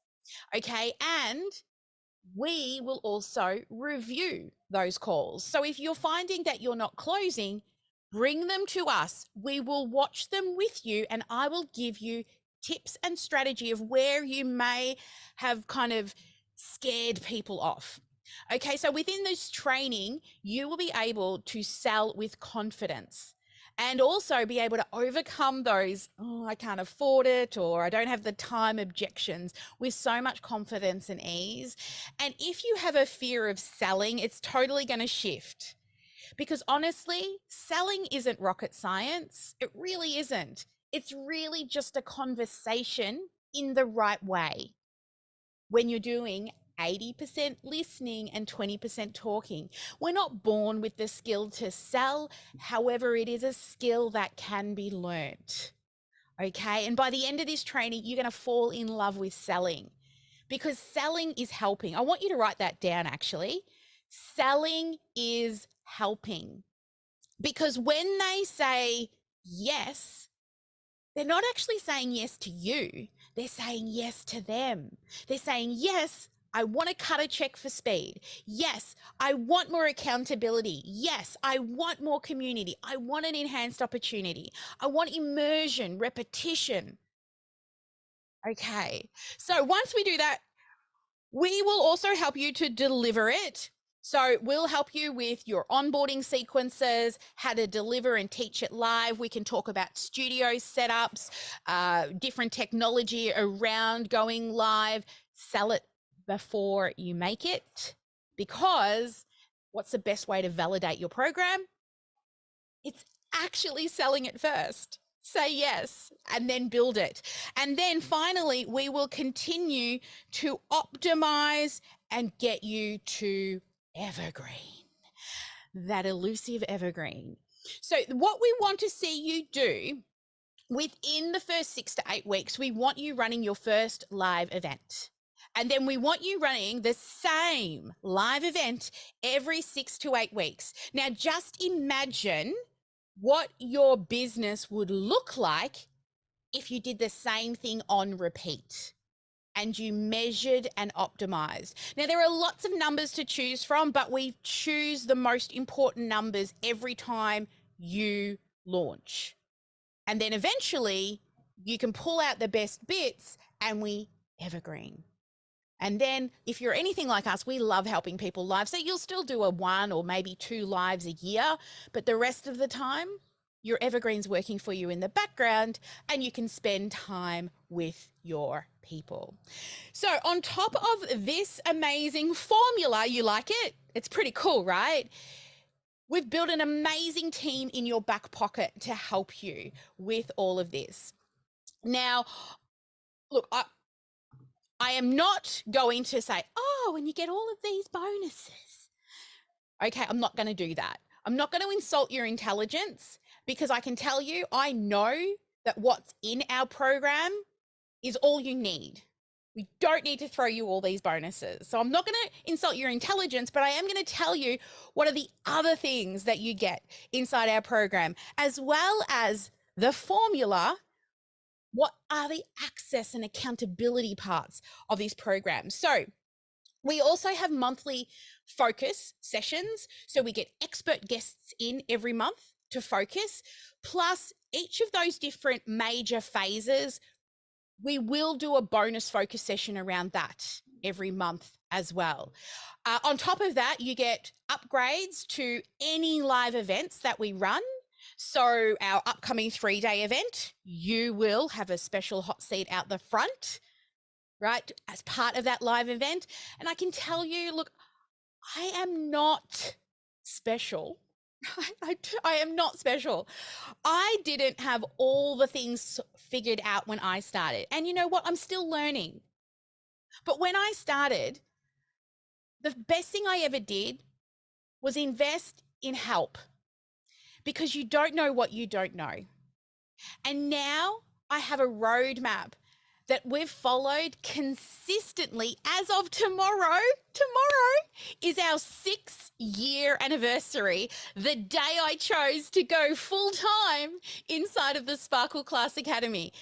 Okay. And we will also review those calls. So if you're finding that you're not closing, bring them to us. We will watch them with you, and I will give you tips and strategy of where you may have kind of scared people off. Okay, so within this training, you will be able to sell with confidence and also be able to overcome those, oh, I can't afford it, or I don't have the time objections with so much confidence and ease. And if you have a fear of selling, it's totally going to shift. Because honestly, selling isn't rocket science. It really isn't. It's really just a conversation in the right way. When you're doing 80% listening and 20% talking. We're not born with the skill to sell. However, it is a skill that can be learnt. Okay. And by the end of this training, you're going to fall in love with selling, because selling is helping. I want you to write that down actually. Selling is helping, because when they say yes, they're not actually saying yes to you. They're saying yes to them. They're saying, yes, I want to cut a check for speed. Yes, I want more accountability. Yes, I want more community. I want an enhanced opportunity. I want immersion, repetition. Okay. So once we do that, we will also help you to deliver it. So we'll help you with your onboarding sequences, how to deliver and teach it live. We can talk about studio setups, different technology around going live. Sell it before you make it, because what's the best way to validate your program? It's actually selling it first. Say yes, and then build it. And then finally, we will continue to optimize and get you to evergreen, that elusive evergreen. So what we want to see you do within the first 6 to 8 weeks, we want you running your first live event. And then we want you running the same live event every 6 to 8 weeks. Now, just imagine what your business would look like if you did the same thing on repeat and you measured and optimized. Now, there are lots of numbers to choose from, but we choose the most important numbers every time you launch. And then eventually you can pull out the best bits and we evergreen. And then if you're anything like us, we love helping people live. So you'll still do a 1 or maybe 2 lives a year, but the rest of the time, your evergreen's working for you in the background and you can spend time with your people. So on top of this amazing formula, you like it? It's pretty cool, right? We've built an amazing team in your back pocket to help you with all of this. Now, look, I am not going to say, oh, and you get all of these bonuses. Okay, I'm not going to do that. I'm not going to insult your intelligence, because I can tell you, I know that what's in our program is all you need. We don't need to throw you all these bonuses. So I'm not going to insult your intelligence, but I am going to tell you what are the other things that you get inside our program, as well as the formula. What are the access and accountability parts of these programs? So we also have monthly focus sessions. So we get expert guests in every month to focus, plus each of those different major phases, we will do a bonus focus session around that every month as well. On top of that, you get upgrades to any live events that we run. So our upcoming 3-day event, you will have a special hot seat out the front, right, as part of that live event. And I can tell you, look, I am not special. I am not special. I didn't have all the things figured out when I started. And you know what? I'm still learning. But when I started, the best thing I ever did was invest in help, because you don't know what you don't know. And now I have a roadmap that we've followed consistently as of tomorrow is our 6-year anniversary, the day I chose to go full time inside of the Sparkle Class Academy.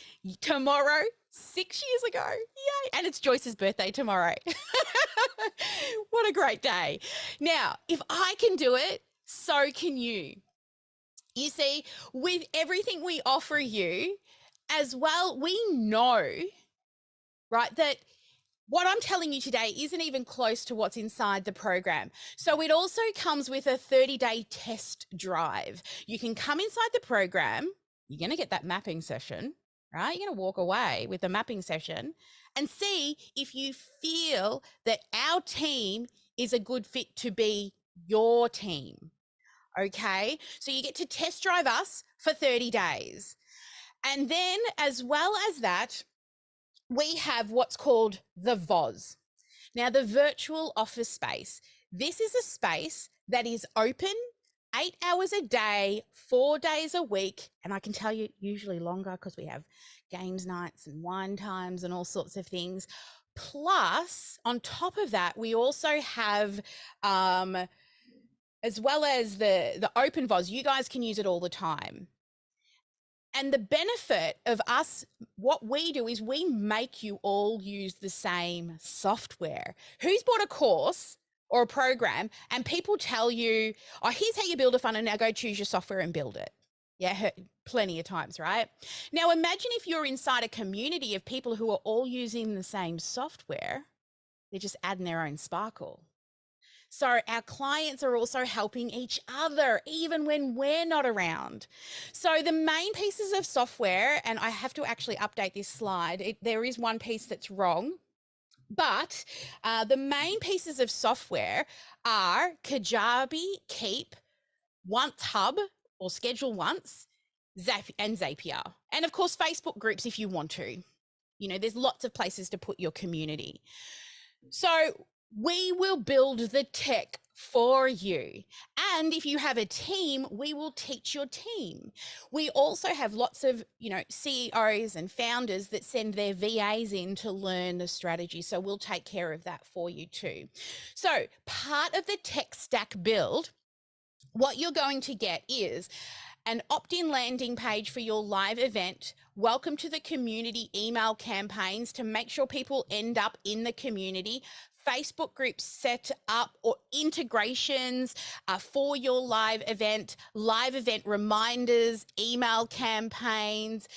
Tomorrow, 6 years ago. Yay. And it's Joyce's birthday tomorrow. What a great day. Now, if I can do it, so can you. You see, with everything we offer you as well, we know, right, that what I'm telling you today isn't even close to what's inside the program. So it also comes with a 30-day test drive. You can come inside the program, you're going to get that mapping session, right? You're going to walk away with a mapping session and see if you feel that our team is a good fit to be your team. Okay, so you get to test drive us for 30 days. And then as well as that, we have what's called the VOZ. Now, the virtual office space. This is a space that is open 8 hours a day, 4 days a week. And I can tell you usually longer because we have games nights and wine times and all sorts of things. Plus, on top of that, we also have, as well as the open VOZ, you guys can use it all the time. And the benefit of us, what we do is we make you all use the same software. Who's bought a course or a program and people tell you, oh, here's how you build a funnel, now go choose your software and build it. Yeah, plenty of times, right? Now imagine if you're inside a community of people who are all using the same software, they're just adding their own sparkle. So our clients are also helping each other, even when we're not around. So the main pieces of software, and I have to actually update this slide. There is one piece that's wrong, but the main pieces of software are Kajabi, Keep, Once Hub, or Schedule Once, and Zapier. And of course, Facebook groups if you want to. You know, there's lots of places to put your community. So we will build the tech for you. And if you have a team, we will teach your team. We also have lots of, CEOs and founders that send their VAs in to learn the strategy. So we'll take care of that for you too. So part of the tech stack build, what you're going to get is an opt-in landing page for your live event, welcome to the community email campaigns to make sure people end up in the community, Facebook groups set up or integrations for your live event reminders, email campaigns,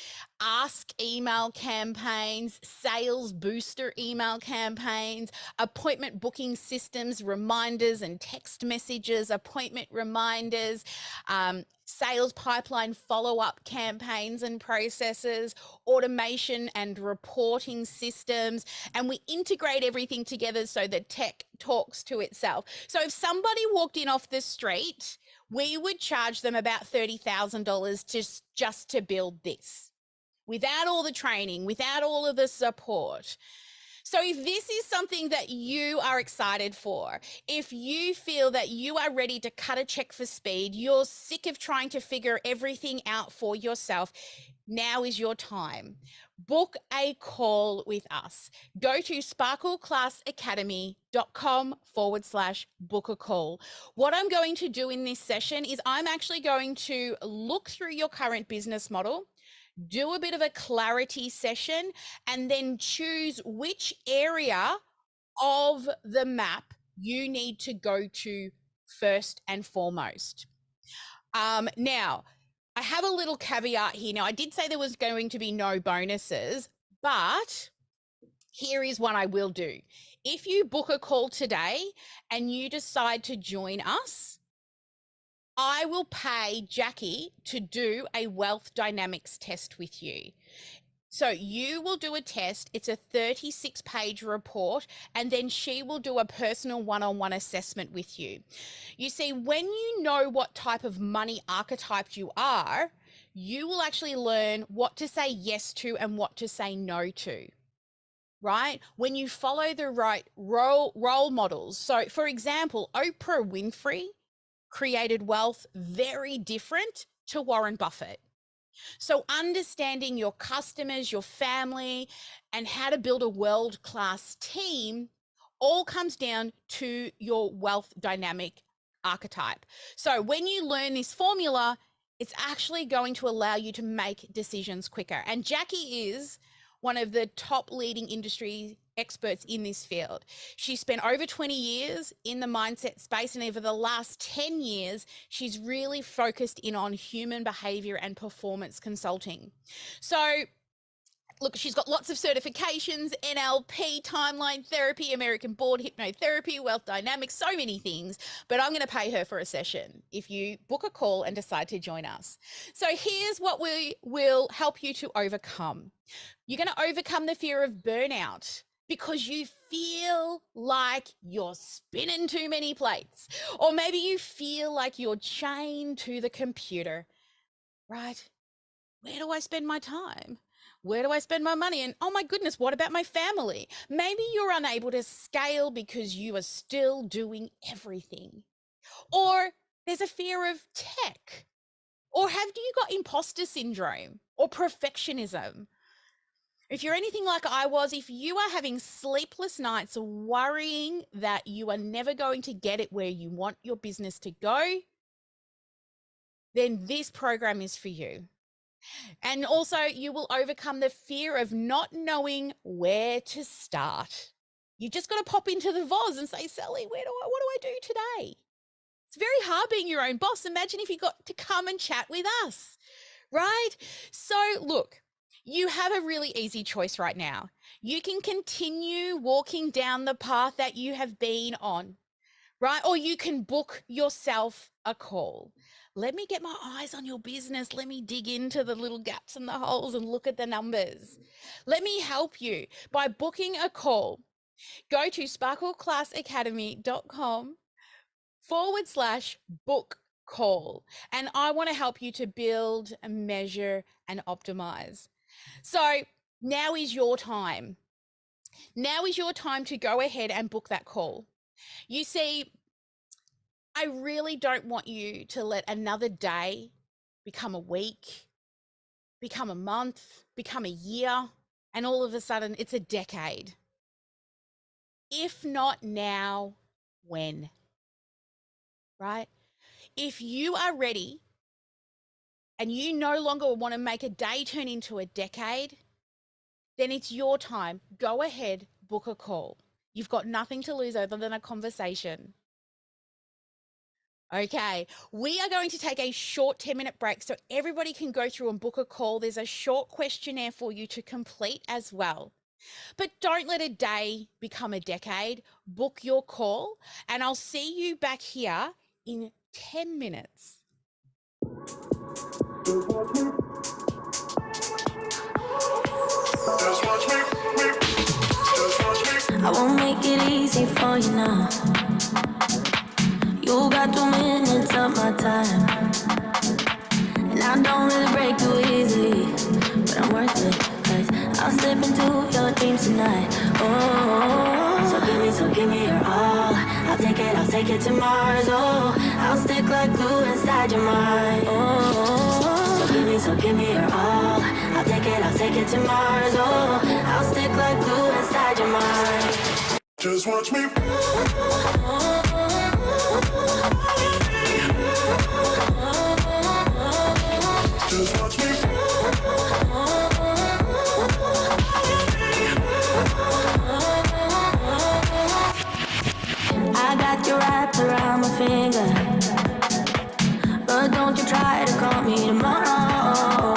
ask email campaigns, sales booster email campaigns, appointment booking systems, reminders and text messages, appointment reminders, sales pipeline follow-up campaigns and processes, automation and reporting systems, and we integrate everything together so that tech talks to itself. So if somebody walked in off the street, we would charge them about $30,000 just to build this, without all the training, without all of the support. So if this is something that you are excited for, if you feel that you are ready to cut a check for speed, you're sick of trying to figure everything out for yourself, now is your time. Book a call with us. Go to sparkleclassacademy.com/book a call. What I'm going to do in this session is I'm actually going to look through your current business model, do a bit of a clarity session, and then choose which area of the map you need to go to first and foremost. Now, I have a little caveat here. Now, I did say there was going to be no bonuses, but here is what I will do. If you book a call today and you decide to join us, I will pay Jackie to do a wealth dynamics test with you. So you will do a test. It's a 36-page report, and then she will do a personal one-on-one assessment with you. You see, when you know what type of money archetype you are, you will actually learn what to say yes to and what to say no to, right? When you follow the right role models. So for example, Oprah Winfrey created wealth very different to Warren Buffett. So understanding your customers, your family, and how to build a world-class team all comes down to your wealth dynamic archetype. So when you learn this formula, it's actually going to allow you to make decisions quicker. And Jackie is one of the top leading industry experts in this field. She spent over 20 years in the mindset space, and over the last 10 years, she's really focused in on human behavior and performance consulting. So look, she's got lots of certifications, NLP, timeline therapy, American board hypnotherapy, wealth dynamics, so many things, but I'm going to pay her for a session if you book a call and decide to join us. So here's what we will help you to overcome. You're going to overcome the fear of burnout because you feel like you're spinning too many plates, or maybe you feel like you're chained to the computer, right? Where do I spend my time? Where do I spend my money? And oh my goodness, what about my family? Maybe you're unable to scale because you are still doing everything. Or there's a fear of tech. Or have you got imposter syndrome or perfectionism? If you're anything like I was, if you are having sleepless nights worrying that you are never going to get it where you want your business to go, then this program is for you. And also you will overcome the fear of not knowing where to start. You've just got to pop into the VOZ and say, Sally, what do I do today? It's very hard being your own boss. Imagine if you got to come and chat with us, right? So look, you have a really easy choice right now. You can continue walking down the path that you have been on, right? Or you can book yourself a call. Let me get my eyes on your business. Let me dig into the little gaps and the holes and look at the numbers. Let me help you by booking a call. Go to sparkleclassacademy.com/book call. And I want to help you to build, measure, and optimize. So now is your time. Now is your time to go ahead and book that call. You see, I really don't want you to let another day become a week, become a month, become a year, and all of a sudden it's a decade. If not now, when? Right? If you are ready and you no longer want to make a day turn into a decade, then it's your time. Go ahead, book a call. You've got nothing to lose other than a conversation. Okay, we are going to take a short 10-minute break so everybody can go through and book a call. There's a short questionnaire for you to complete as well. But don't let a day become a decade. Book your call, and I'll see you back here in 10 minutes. Just watch me. Just watch me. I won't make it easy for you now. You got 2 minutes of my time, and I don't really break too easily, but I'm worth it, 'cause I'll slip into your dreams tonight. Oh, so give me your all. I'll take it to Mars. Oh, I'll stick like glue inside your mind. Oh, so give me your all. I'll take it to Mars. Oh, I'll stick like glue inside your mind. Just watch me. Just watch me. I got you wrapped around my finger, but don't you try to call me tomorrow.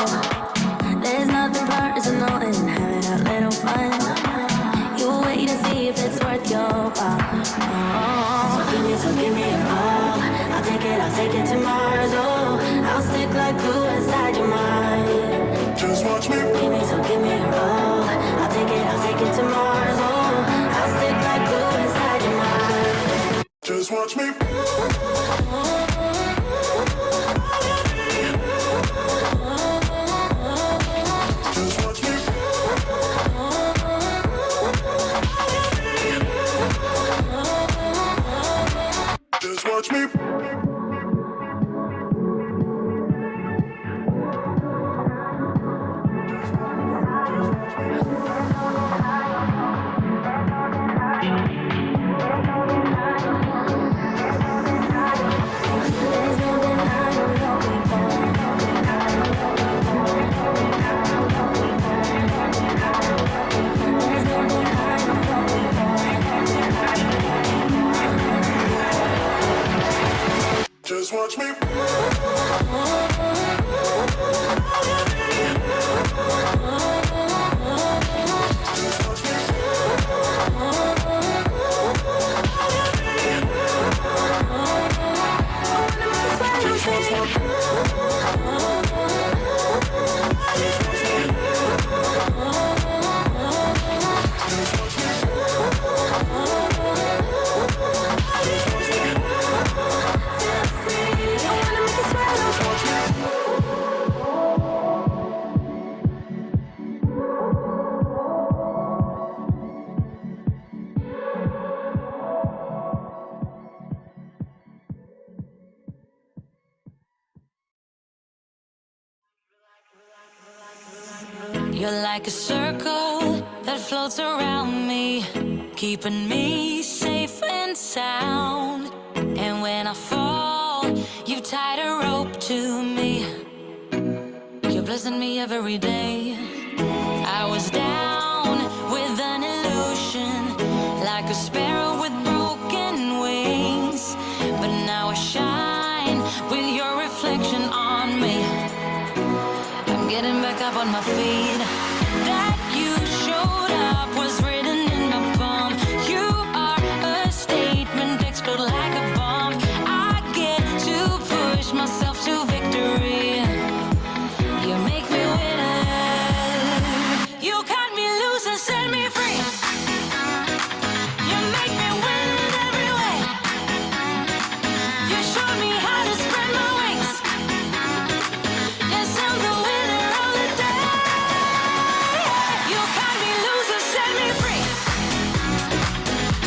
There's nothing personal in having a little fun. You wait and see if it's worth your while. Oh, so give me your all. I'll take it to Mars. Oh, I'll stick like glue inside your mind. Just watch me. Give me your all. I'll take it to Mars. Oh, I'll stick like glue inside your mind. Just watch me. Just watch me. Just watch me. watch me. You're like a circle that floats around me, keeping me safe and sound. And when I fall, you tied a rope to me. You're blessing me every day. I was down with an illusion, like a sparrow with broken wings. But now I shine with your reflection on me. I'm getting back up on my feet. That you showed up was written in my palm. You are a statement, explode like a bomb. I get to push myself to victory. You make me winner. You cut me loose and set me free. You make me win in every way. You showed me how to spread my wings. Yes, I'm the winner of the day. You cut me loose and set me free.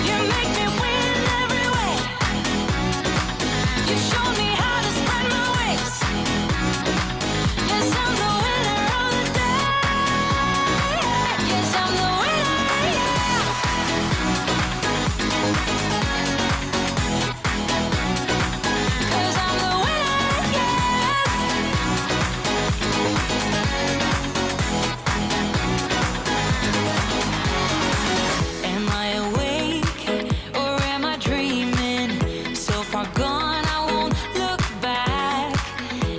You make me win in every way. You showed me how to spread my wings. Yes, I'm the winner of the day. Yes, I'm the winner, yeah. 'Cause I'm the winner, yes. Am I awake or am I dreaming? So far gone, I won't look back.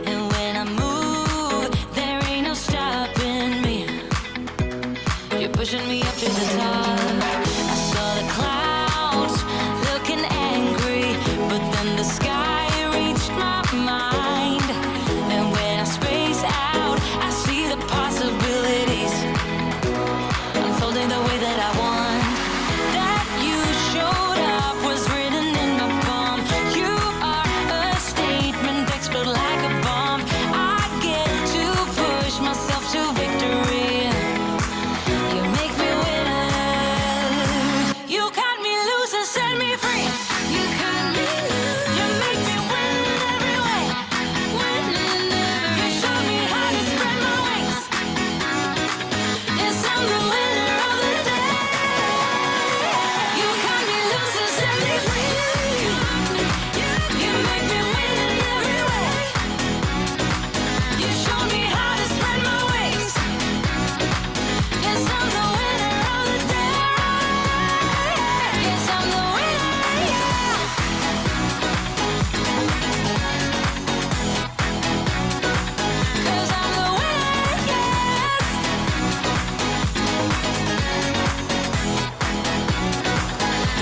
And when I move, there ain't no stopping me. You're pushing me up to the top. I saw the clouds looking angry, but then the sky reached my mind. And when I space out, I see the possibilities unfolding the way that I want. That you showed up was written in my palm. You are a statement, explode like a bomb. I get to push myself to victory. You make me winner. You cut me loose and set me free. You cut me loose. You make me win in every way. Win in every way. You show me how to spread my wings. Yes, I'm the winner of the day. You cut me loose and set me free. You make me win in every way. You show me how to spread my wings. Yes, I'm the winner of the day. Yes, I'm the winner, yeah. 'Cause I'm the winner, yes.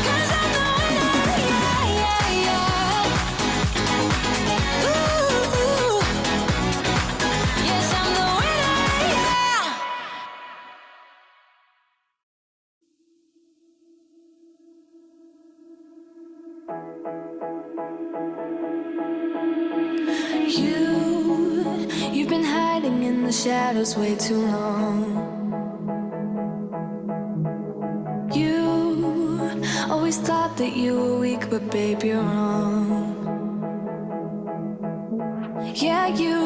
'Cause I'm the winner, yeah, yeah, yeah. Ooh, yes, I'm the winner, yeah. You've been hiding in the shadows way too long. You always thought that you were weak, but babe, you're wrong. Yeah, you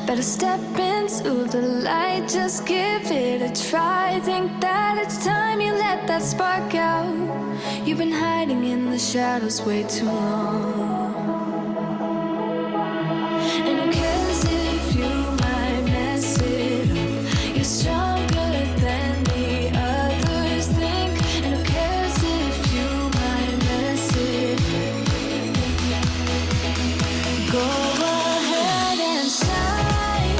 better step into the light, just give it a try. Think that it's time you let that spark out. You've been hiding in the shadows way too long. And who cares if you might mess it up? You're stronger than the others think. And who cares if you might mess it up? Go ahead and shine,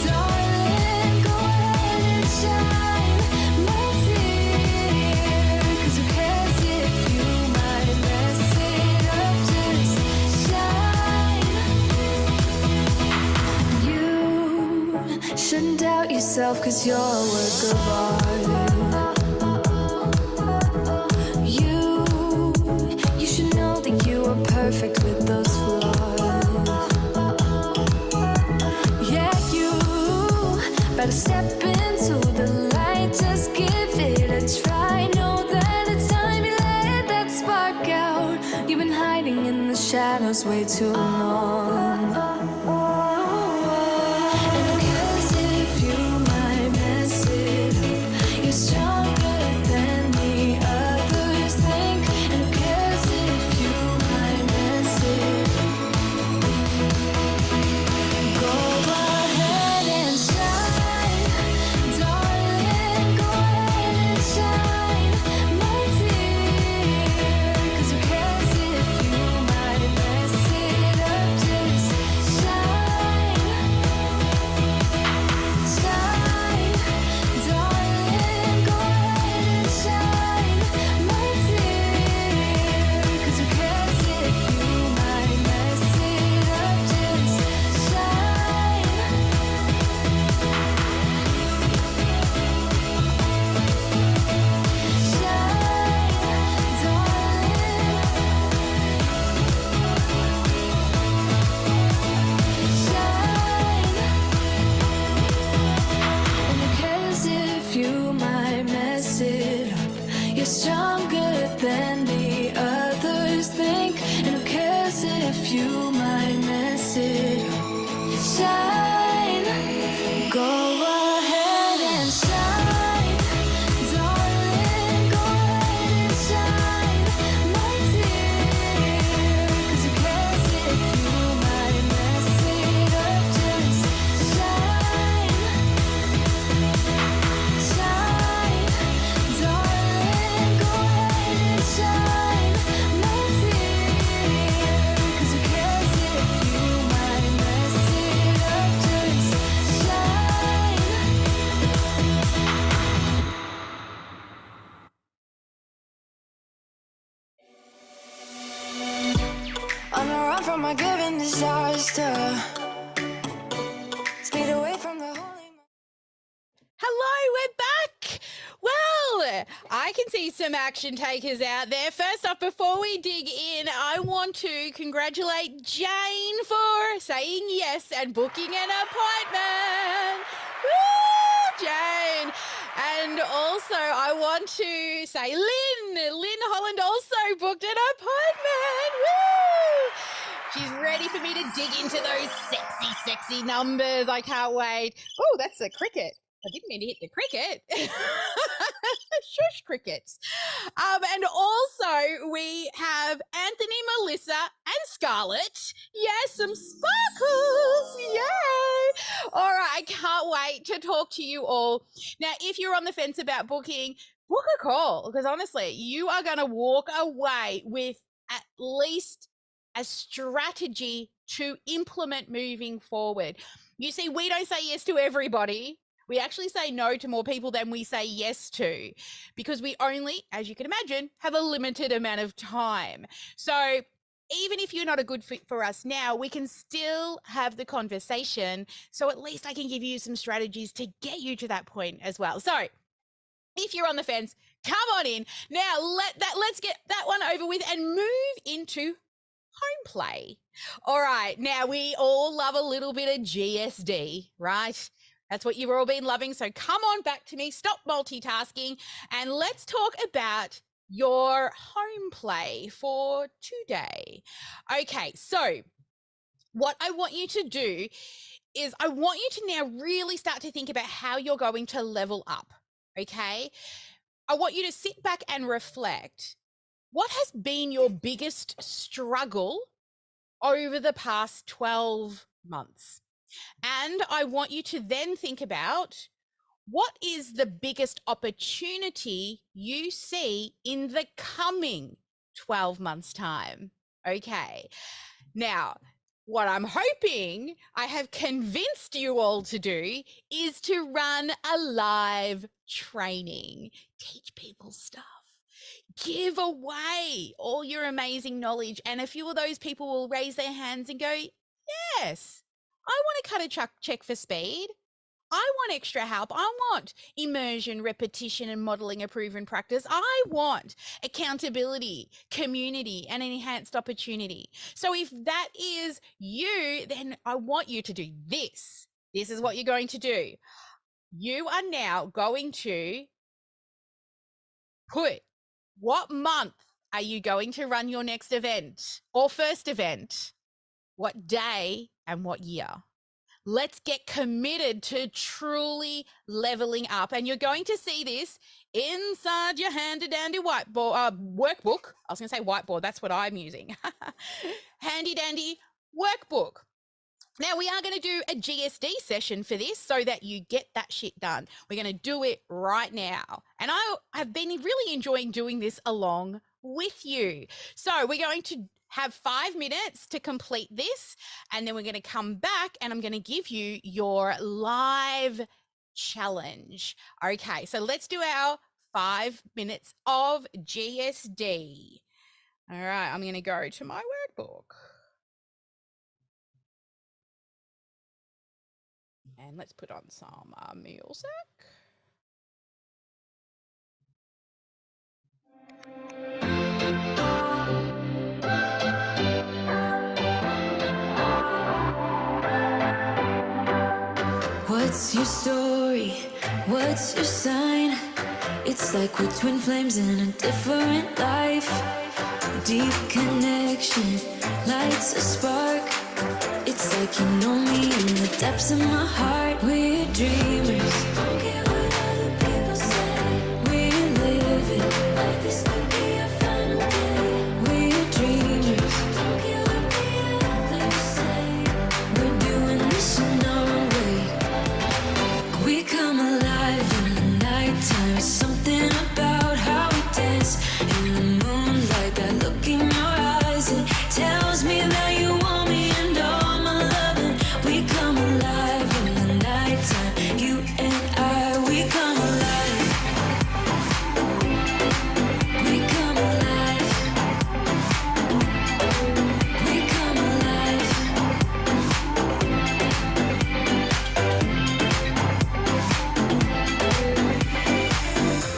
darling, go ahead and shine, my dear. 'Cause who cares if you might mess it up, just shine. You shouldn't doubt yourself, 'cause you're a work of art. You should know that you are perfect with those flaws. Yeah, you better step into the light, just give it a try. Know that it's time you let that spark out. You've been hiding in the shadows way too long. And who cares if you might mess it up? You're stronger than the others think. And who cares if you might mess it up? Go ahead and shine, darling, go ahead and shine, my dear. 'Cause who cares if you might mess it up, just shine, shine, darling, go ahead and shine, my dear. 'Cause who cares if you might mess it up, just shine. You're stronger than the others think. And who cares if you might mess it up? Shine, go ahead and shine, darling, go ahead and shine, my dear. 'Cause who cares if you might mess it up, just shine, shine, darling, go ahead and shine, my dear. 'Cause who cares if you might mess it up, just shine. On the run from a given disaster, speed away from the holy. Hello, we're back. Well, I can see some action takers out there. First off, before we dig in, I want to congratulate Jane for saying yes and booking an appointment. Woo, Jane. And also, I want to say Lynn Holland also booked an appointment. Woo! She's ready for me to dig into those sexy, sexy numbers. I can't wait. Oh, that's a cricket. I didn't mean to hit the cricket. Shush, crickets. And also we have Anthony, Melissa, and Scarlett. Yes, some sparkles. Yay. All right, I can't wait to talk to you all. Now, if you're on the fence about booking, book a call, because honestly, you are going to walk away with at least a strategy to implement moving forward. You see, we don't say yes to everybody. We actually say no to more people than we say yes to, because we only, as you can imagine, have a limited amount of time. So even if you're not a good fit for us now, we can still have the conversation. So at least I can give you some strategies to get you to that point as well. So if you're on the fence, come on in. Now let's get that one over with and move into home play. All right. Now we all love a little bit of GSD, right? That's what you've all been loving. So come on back to me, stop multitasking, and let's talk about your home play for today. Okay, so what I want you to do is I want you to now really start to think about how you're going to level up, okay? I want you to sit back and reflect. What has been your biggest struggle over the past 12 months? And I want you to then think about what is the biggest opportunity you see in the coming 12 months' time. Okay. Now, what I'm hoping I have convinced you all to do is to run a live training. Teach people stuff. Give away all your amazing knowledge. And a few of those people will raise their hands and go, yes, I want to cut a check for speed. I want extra help. I want immersion, repetition, and modeling a proven practice. I want accountability, community, and an enhanced opportunity. So if that is you, then I want you to do this. This is what you're going to do. You are now going to put what month are you going to run your next event or first event? What day and what year? Let's get committed to truly leveling up. And you're going to see this inside your handy-dandy whiteboard, workbook. I was going to say whiteboard. That's what I'm using. Handy-dandy workbook. Now, we are going to do a GSD session for this so that you get that shit done. We're going to do it right now. And I have been really enjoying doing this along with you. So we're going to have 5 minutes to complete this, and then we're going to come back and I'm going to give you your live challenge. Okay, so let's do our 5 minutes of GSD. All right, I'm going to go to my workbook. And let's put on some music. What's your story? What's your sign? It's like we're twin flames in a different life. Deep connection lights a spark. It's like you know me in the depths of my heart. We're dreamers. Don't care what other people say. We're living like this could be our final day. We're dreamers. Don't care what the others say. We're doing this in our own way. We come alive in the nighttime. It's something about how we dance in the moonlight. That look in your eyes, it tells me that you want me and all my loving. We come alive in the nighttime. You and I, we come alive. We come alive. We come alive.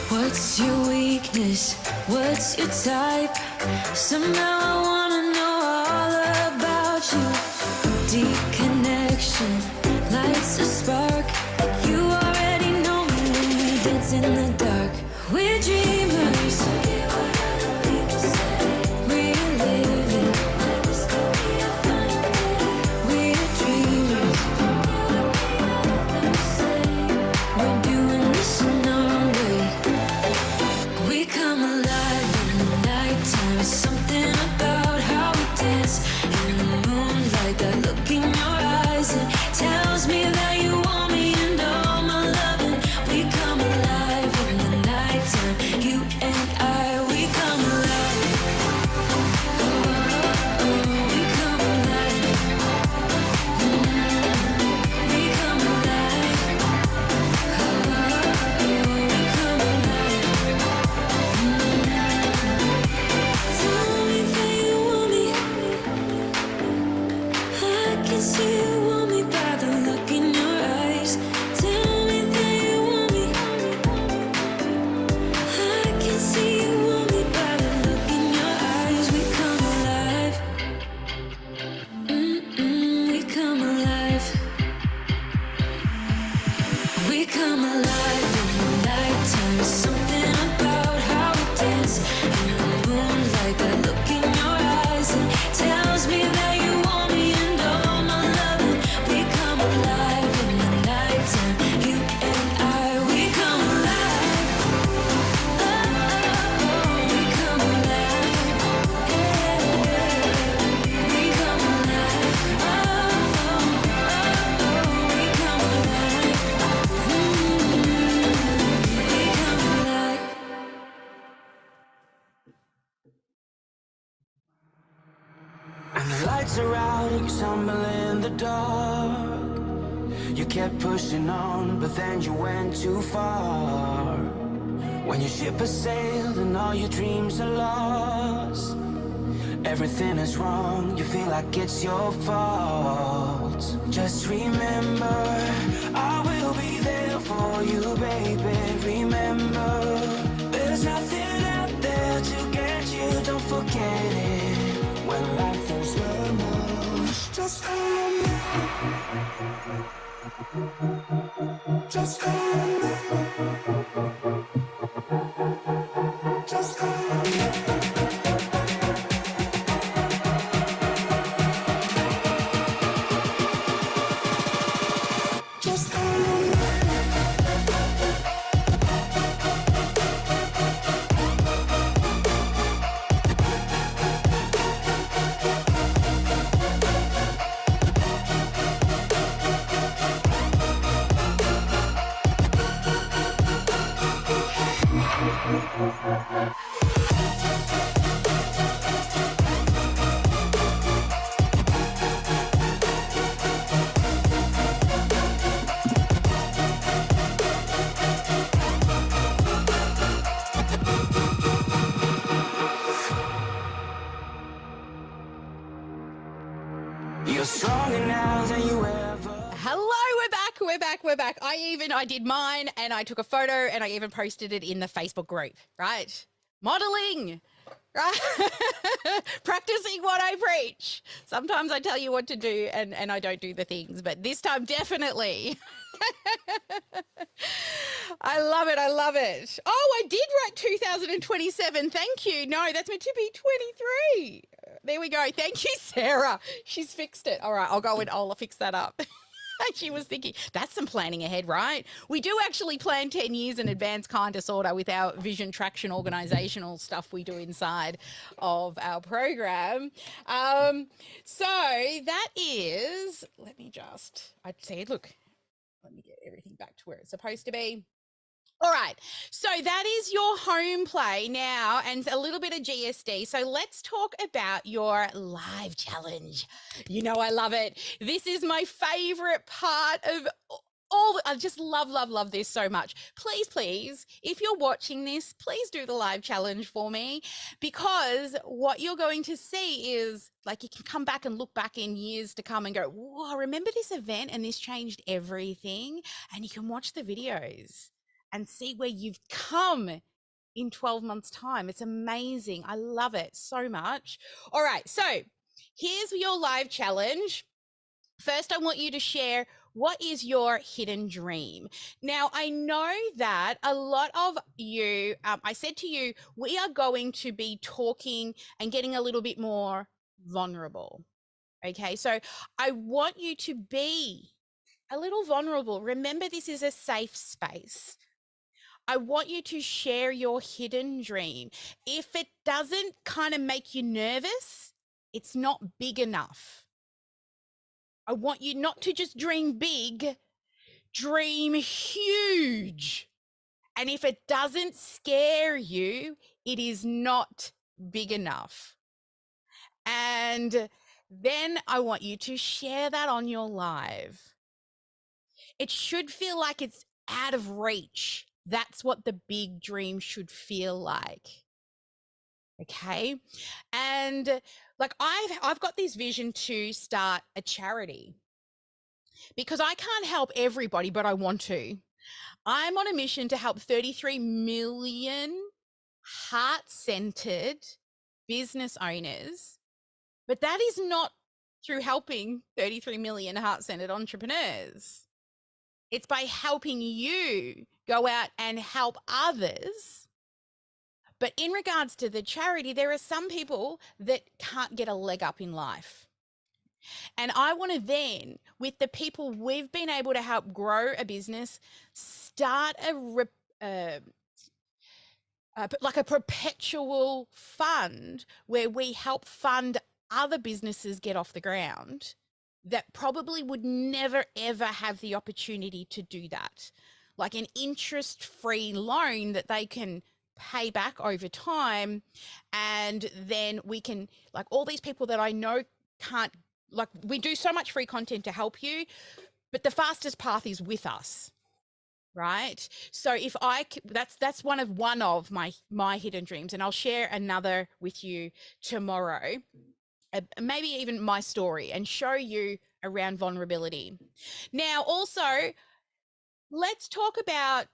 What's your weakness? What's your type? Somehow I wanna know all about you. Deep connection lights a spark. You already know me when we dance in the dark. We're dreamers. We're living like this could be our final day. We're dreamers. We're doing this in our own way. We come alive in the nighttime. It's something about how we dance in the moonlight. That look in your eyes, it tells me that you want me and all my loving. We come alive in the nighttime. You and I, we come alive. Oh, we come alive. We come alive. Oh, we come alive. Tell me that you want me. I can see you want me by the look in your eyes. Tell me that you want me. I can see you want me by the look in your eyes. We come alive. We come alive. We come alive in the nighttime. There's something about how we dance in the moonlight. That look in your eyes, it tells me that you want me and all my loving. tumble in the dark. You kept pushing on, but then you went too far. When your ship has sailed and all your dreams are lost, everything is wrong, you feel like it's your fault. Just remember, I will be there for you, baby. Remember, there's nothing out there to get you, don't forget it. When life throws lemons, just hold me. Just hold me. Just hold me. You're stronger now than you ever. Hello, we're back. We're back. I did mine and I took a photo and I even posted it in the Facebook group, right? Modeling, right? Practicing what I preach. Sometimes I tell you what to do and I don't do the things, but this time definitely. I love it. Oh, I did write 2027. Thank you. No, that's meant to be 23. There we go. Thank you, Sarah. She's fixed it. All right, I'll go and I'll fix that up. She was thinking, that's some planning ahead, right? We do actually plan 10 years in advance, kind of, sort of, with our vision, traction, organizational stuff we do inside of our program. So that is, I'd say, look, let me get everything back to where it's supposed to be. All right, so that is your home play now and a little bit of GSD. So let's talk about your live challenge. You know I love it. This is my favorite part of I just love this so much. Please, if you're watching this, please do the live challenge for me, because what you're going to see is, like, you can come back and look back in years to come and go, whoa, remember this event and this changed everything? And you can watch the videos and see where you've come in 12 months' time. It's amazing. I love it so much. All right, so here's your live challenge. First, I want you to share, what is your hidden dream? Now, I know that a lot of you, I said to you, we are going to be talking and getting a little bit more vulnerable. Okay, so I want you to be a little vulnerable. Remember, this is a safe space. I want you to share your hidden dream. If it doesn't kind of make you nervous, it's not big enough. I want you not to just dream big, dream huge. And if it doesn't scare you, it is not big enough. And then I want you to share that on your live. It should feel like it's out of reach. That's what the big dream should feel like. Okay. And like I've got this vision to start a charity, because I can't help everybody, but I want to. I'm on a mission to help 33 million heart-centered business owners, but that is not through helping 33 million heart-centered entrepreneurs. It's by helping you go out and help others. But in regards to the charity, there are some people that can't get a leg up in life. And I want to then, with the people we've been able to help grow a business, start like a perpetual fund where we help fund other businesses get off the ground that probably would never, ever have the opportunity to do that. Like an interest-free loan that they can pay back over time. And then we can, like, all these people that I know can't like we do so much free content to help you, but the fastest path is with us. Right. So if that's one of my hidden dreams, and I'll share another with you tomorrow, maybe even my story, and show you around vulnerability. Now, also, let's talk about,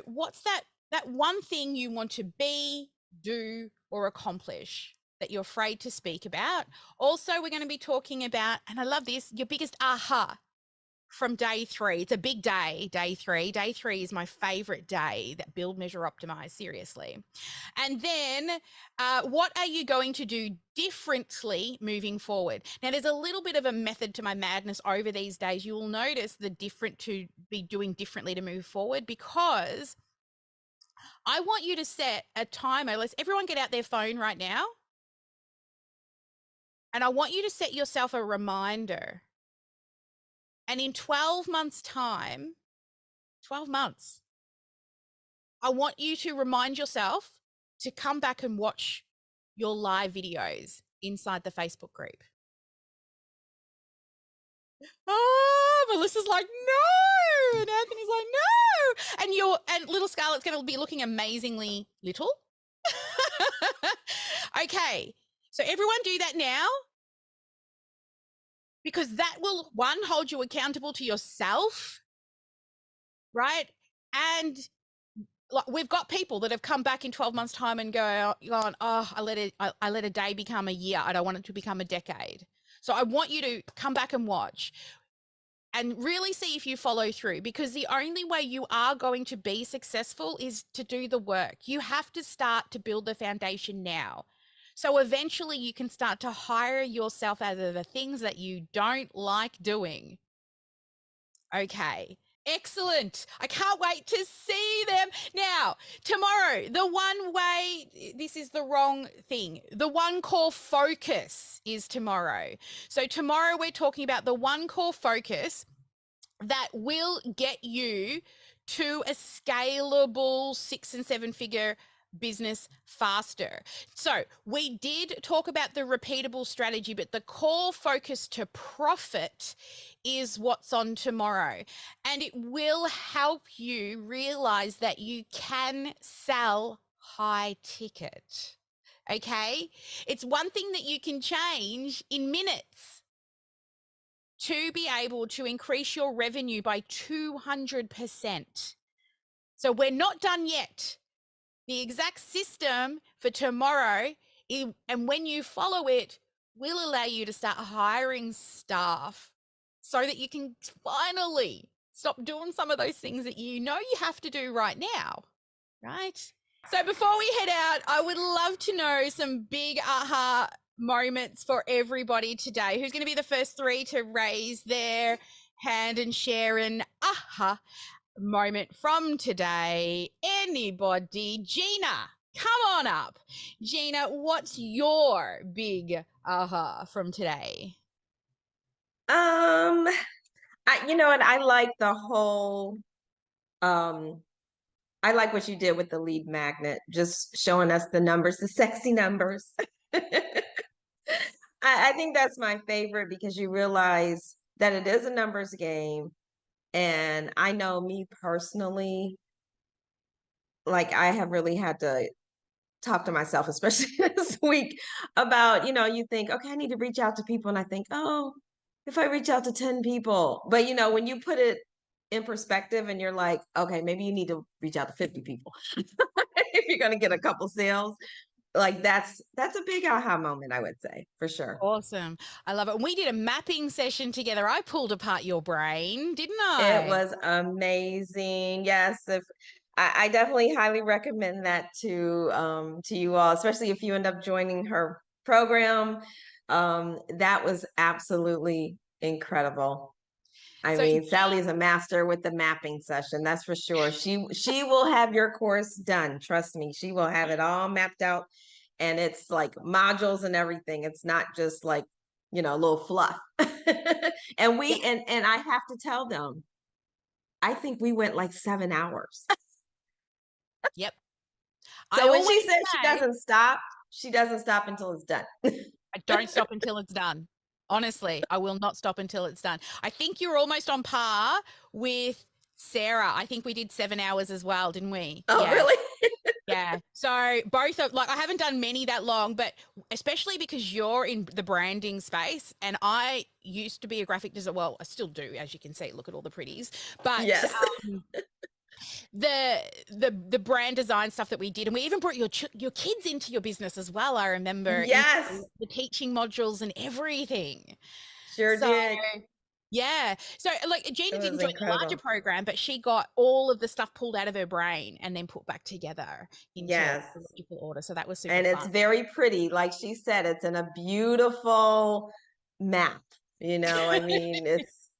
what's that one thing you want to be, do, or accomplish that you're afraid to speak about. Also, we're going to be talking about, and I love this, your biggest aha from day 3. It's a big day, day 3. Day 3 is my favorite day, that build, measure, optimize, seriously. And then what are you going to do differently moving forward? Now, there's a little bit of a method to my madness over these days. You will notice the different to be doing differently to move forward, because I want you to set a timer. Let's everyone get out their phone right now. And I want you to set yourself a reminder. And in 12 months' time, 12 months, I want you to remind yourself to come back and watch your live videos inside the Facebook group. Oh, Melissa's like, no. And Anthony's like, no. And little Scarlett's going to be looking amazingly little. Okay. So everyone do that now, because that will, one, hold you accountable to yourself, right? And like, we've got people that have come back in 12 months' time and gone, oh, I let a day become a year. I don't want it to become a decade. So I want you to come back and watch and really see if you follow through, because the only way you are going to be successful is to do the work. You have to start to build the foundation now. So eventually you can start to hire yourself out of the things that you don't like doing. Okay. Excellent. I can't wait to see them. Now, tomorrow, the one way, this is the wrong thing. The one core focus is tomorrow. So tomorrow we're talking about the one core focus that will get you to a scalable 6 and 7 figure business faster. So we did talk about the repeatable strategy, but the core focus to profit is what's on tomorrow. And it will help you realize that you can sell high ticket. Okay. It's one thing that you can change in minutes to be able to increase your revenue by 200%. So we're not done yet. The exact system for tomorrow, and when you follow it, will allow you to start hiring staff so that you can finally stop doing some of those things that you know you have to do right now, right? So before we head out, I would love to know some big aha moments for everybody today. Who's going to be the first 3 to raise their hand and share an aha moment from today? Anybody? Gina, come on up. Gina, what's your big aha from today? And I like the whole, I like what you did with the lead magnet, just showing us the numbers, the sexy numbers. I think that's my favorite, because you realize that it is a numbers game. And I know me personally, like I have really had to talk to myself, especially this week, about, you think, okay, I need to reach out to people. And I think, oh, if I reach out to 10 people, but when you put it in perspective and you're like, okay, maybe you need to reach out to 50 people if you're going to get a couple sales. Like that's a big aha moment, I would say, for sure. Awesome. I love it. We did a mapping session together. I pulled apart your brain, didn't I? It was amazing. Yes. I definitely highly recommend that to you all, especially if you end up joining her program. That was absolutely incredible. I mean, Sally's a master with the mapping session, that's for sure. She will have your course done. Trust me, she will have it all mapped out, and it's like modules and everything. It's not just like, a little fluff. And I have to tell them, I think we went like 7 hours. Yep. So when she says she doesn't stop until it's done. I don't stop until it's done. Honestly, I will not stop until it's done. I think you're almost on par with Sarah. I think we did 7 hours as well, didn't we? Oh, Yeah. really? Yeah. So both of like I haven't done many that long, but especially because you're in the branding space and I used to be a graphic designer. Well, I still do, as you can see. Look at all the pretties. But Yes. the brand design stuff that we did, and we even brought your kids into your business as well. I remember Yes. the teaching modules and everything. Sure So, did. yeah. So like Gina It didn't was join the larger incredible. program, but she got all of the stuff pulled out of her brain and then put back together into Yes. the logical order. So that was super And it's fun. very pretty. Like she said, it's in a beautiful map. I mean, it's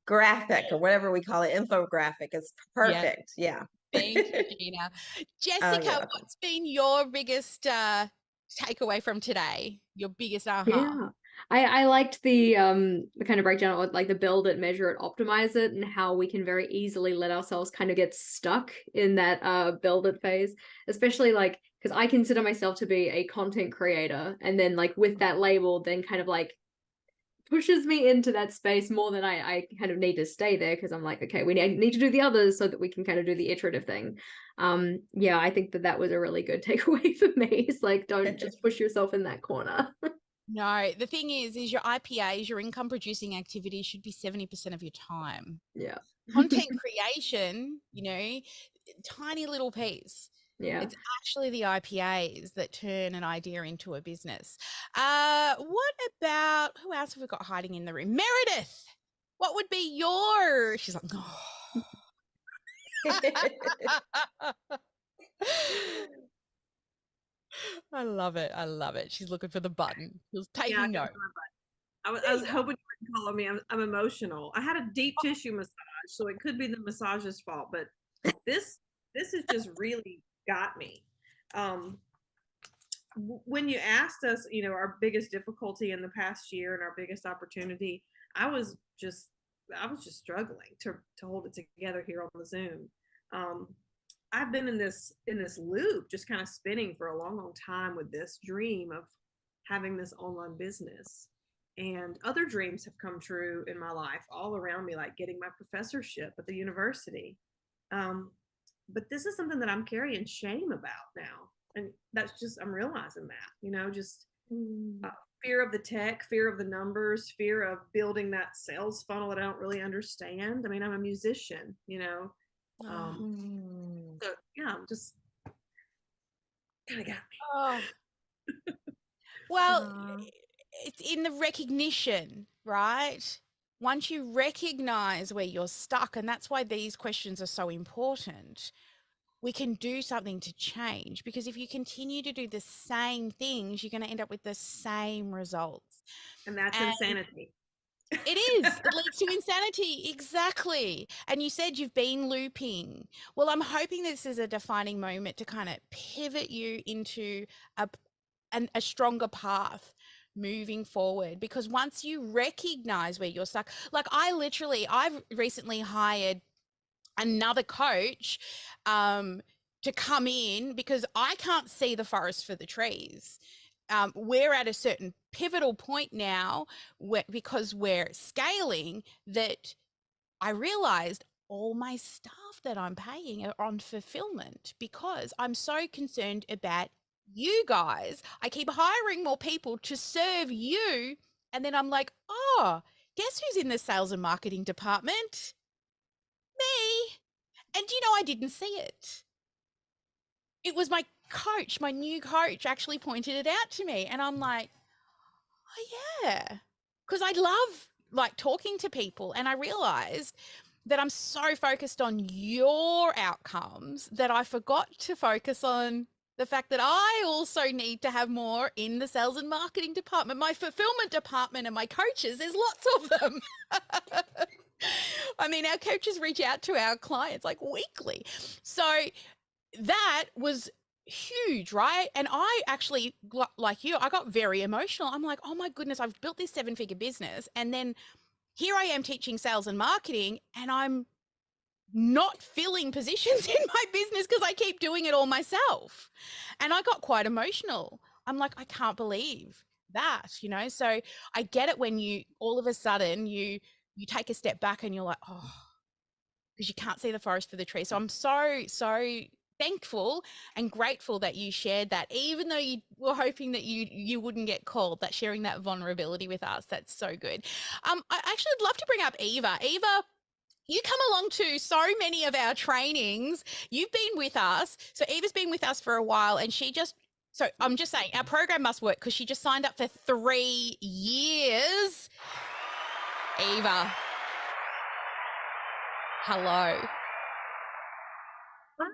graphic or whatever we call it, infographic. It's Yeah. perfect. Yeah. Thank you, Gina. Oh, Jessica, you're welcome. what's been your biggest takeaway from today? Your biggest aha? Yeah. I liked the kind of breakdown of like the build it, measure it, optimize it, and how we can very easily let ourselves kind of get stuck in that build it phase, especially like because I consider myself to be a content creator, and then like with that label then kind of like pushes me into that space more than I kind of need to stay there, because I'm like, okay, we need to do the others so that we can kind of do the iterative thing. Yeah, I think that was a really good takeaway for me. It's like, don't just push yourself in that corner. No, the thing is your IPAs, your income producing activities should be 70% of your time. Yeah. Content creation, tiny little piece. Yeah. It's actually the IPAs that turn an idea into a business. What about, who else have we got hiding in the room? Meredith, what would be your, she's like, oh. I love it. I love it. She's looking for the button. She's taking note. I was hoping you wouldn't call me. I'm emotional. I had a deep tissue massage, so it could be the massage's fault, but this has just really got me. When you asked us, our biggest difficulty in the past year and our biggest opportunity, I was just struggling to hold it together here on the Zoom. I've been in this loop, just kind of spinning for a long time with this dream of having this online business. And other dreams have come true in my life all around me, like getting my professorship at the university. But this is something that I'm carrying shame about now. And that's just, I'm realizing that, just fear of the tech, fear of the numbers, fear of building that sales funnel that I don't really understand. I mean, I'm a musician, so yeah, I'm just kind of got me. Oh. Well, it's in the recognition, right? Once you recognize where you're stuck, and that's why these questions are so important, we can do something to change. Because if you continue to do the same things, you're going to end up with the same results. And that's insanity. It is. It leads to insanity. Exactly. And you said you've been looping. Well, I'm hoping this is a defining moment to kind of pivot you into a stronger path moving forward. Because once you recognize where you're stuck, like I've recently hired another coach to come in because I can't see the forest for the trees. We're at a certain pivotal point now because we're scaling that I realized all my staff that I'm paying are on fulfillment because I'm so concerned about you guys. I keep hiring more people to serve you. And then I'm like, oh, guess who's in the sales and marketing department? Me. And I didn't see it. It was my coach, my new coach actually pointed it out to me. And I'm like, oh yeah. Because I love like talking to people. And I realized that I'm so focused on your outcomes that I forgot to focus on the fact that I also need to have more in the sales and marketing department, my fulfillment department, and my coaches. There's lots of them. I mean, our coaches reach out to our clients like weekly. So that was huge, right? And I actually, like you, I got very emotional. I'm like, oh my goodness, I've built this 7-figure business. And then here I am teaching sales and marketing, and I'm not filling positions in my business because I keep doing it all myself. And I got quite emotional. I'm like, I can't believe that, you know? So I get it when you all of a sudden you take a step back and you're like, oh, because you can't see the forest for the trees. So I'm so thankful and grateful that you shared that, even though you were hoping that you wouldn't get called, that sharing that vulnerability with us. That's so good. I actually would love to bring up Eva. Eva, you come along to so many of our trainings. You've been with us. So Eva's been with us for a while, and so I'm just saying our program must work because she just signed up for 3 years. Eva, hello.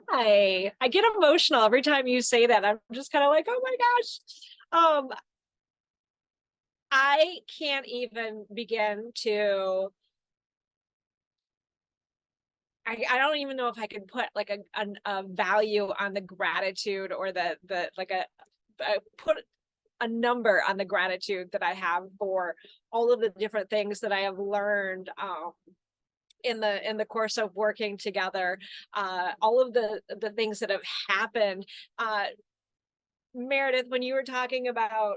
Hi. I get emotional every time you say that. I'm just kind of like, oh my gosh. I can't even begin to I don't even know if I could put like a value on the gratitude, or the like put a number on the gratitude that I have for all of the different things that I have learned in the course of working together, all of the things that have happened. Meredith, when you were talking about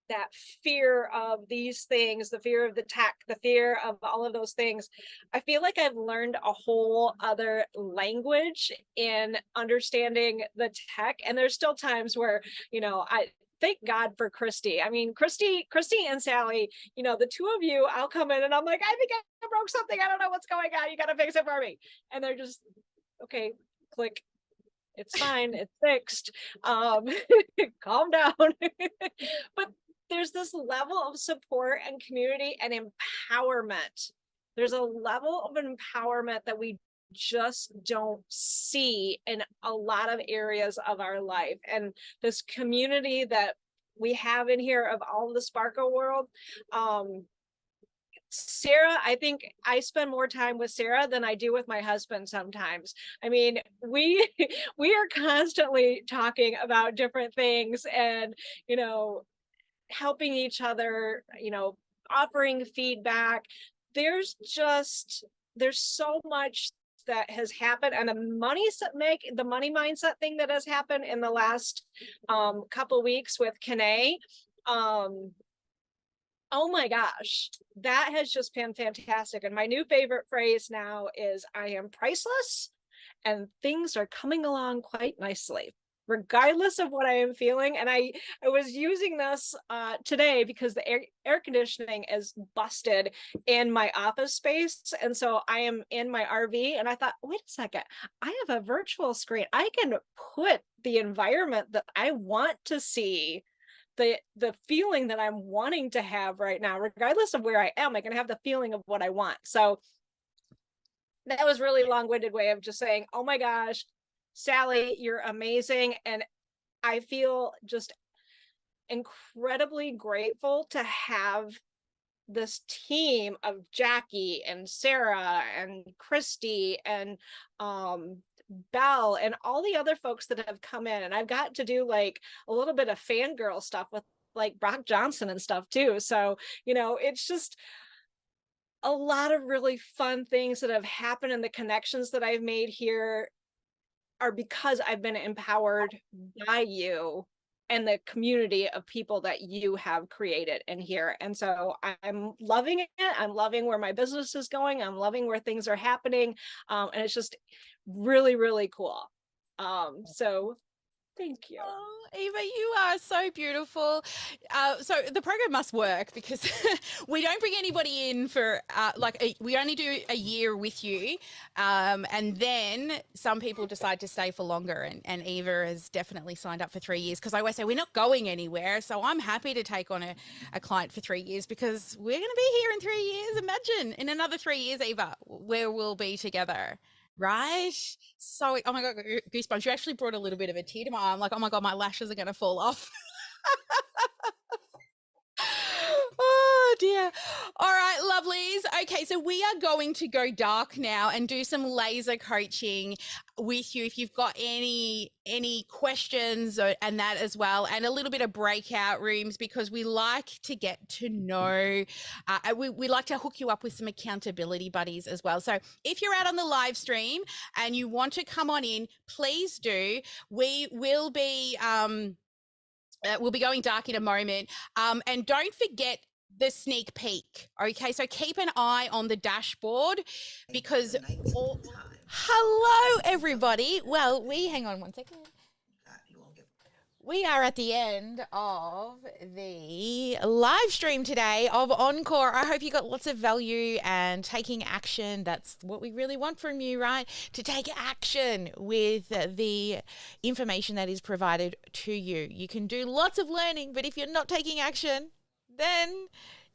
that fear of these things, the fear of the tech, the fear of all of those things, I feel like I've learned a whole other language in understanding the tech. And there's still times where, I thank God for Christy. I mean, Christy and Sally, the two of you, I'll come in and I'm like, I think I broke something. I don't know what's going on. You got to fix it for me. And they're just, okay, click. It's fine. It's fixed. Calm down. But there's this level of support and community and empowerment. There's a level of empowerment that we just don't see in a lot of areas of our life. And this community that we have in here of all of the Sparkle world, Sarah, I think I spend more time with Sarah than I do with my husband sometimes. I mean, we are constantly talking about different things and, helping each other, offering feedback. There's so much that has happened, and the money mindset thing that has happened in the last couple weeks with Kanae. Oh my gosh, that has just been fantastic. And my new favorite phrase now is I am priceless and things are coming along quite nicely, regardless of what I am feeling. And I was using this today because the air conditioning is busted in my office space. And so I am in my RV and I thought, wait a second, I have a virtual screen. I can put the environment that I want to see, the feeling that I'm wanting to have right now, regardless of where I am, I can have the feeling of what I want. So that was really long-winded way of just saying, oh my gosh, Sally, you're amazing. And I feel just incredibly grateful to have this team of Jackie and Sarah and Christy and Belle and all the other folks that have come in. And I've got to do like a little bit of fangirl stuff with like Brock Johnson and stuff too. So, it's just a lot of really fun things that have happened, and the connections that I've made here are because I've been empowered by you and the community of people that you have created in here. And so I'm loving it. I'm loving where my business is going. I'm loving where things are happening. And it's just really, really cool. So thank you. Oh, Eva, you are so beautiful. So the program must work because we don't bring anybody in for we only do a year with you. And then some people decide to stay for longer. And Eva has definitely signed up for 3 years because I always say we're not going anywhere. So I'm happy to take on a client for 3 years because we're going to be here in 3 years. Imagine in another 3 years, Eva, where we'll be together. Right? So, oh my God, goosebumps. You actually brought a little bit of a tear to my eye. I'm like, oh my God, my lashes are going to fall off. Oh dear. All right, lovelies. Okay, so we are going to go dark now and do some laser coaching with you if you've got any questions and that as well, and a little bit of breakout rooms because we like to get to know, we like to hook you up with some accountability buddies as well. So if you're out on the live stream and you want to come on in, please do. We will be we'll be going dark in a moment. And don't forget the sneak peek. Okay, so keep an eye on the dashboard because hello everybody. Well, hang on one second. We are at the end of the live stream today of ENCORE. I hope you got lots of value and taking action. That's what we really want from you, right? To take action with the information that is provided to you. You can do lots of learning, but if you're not taking action, then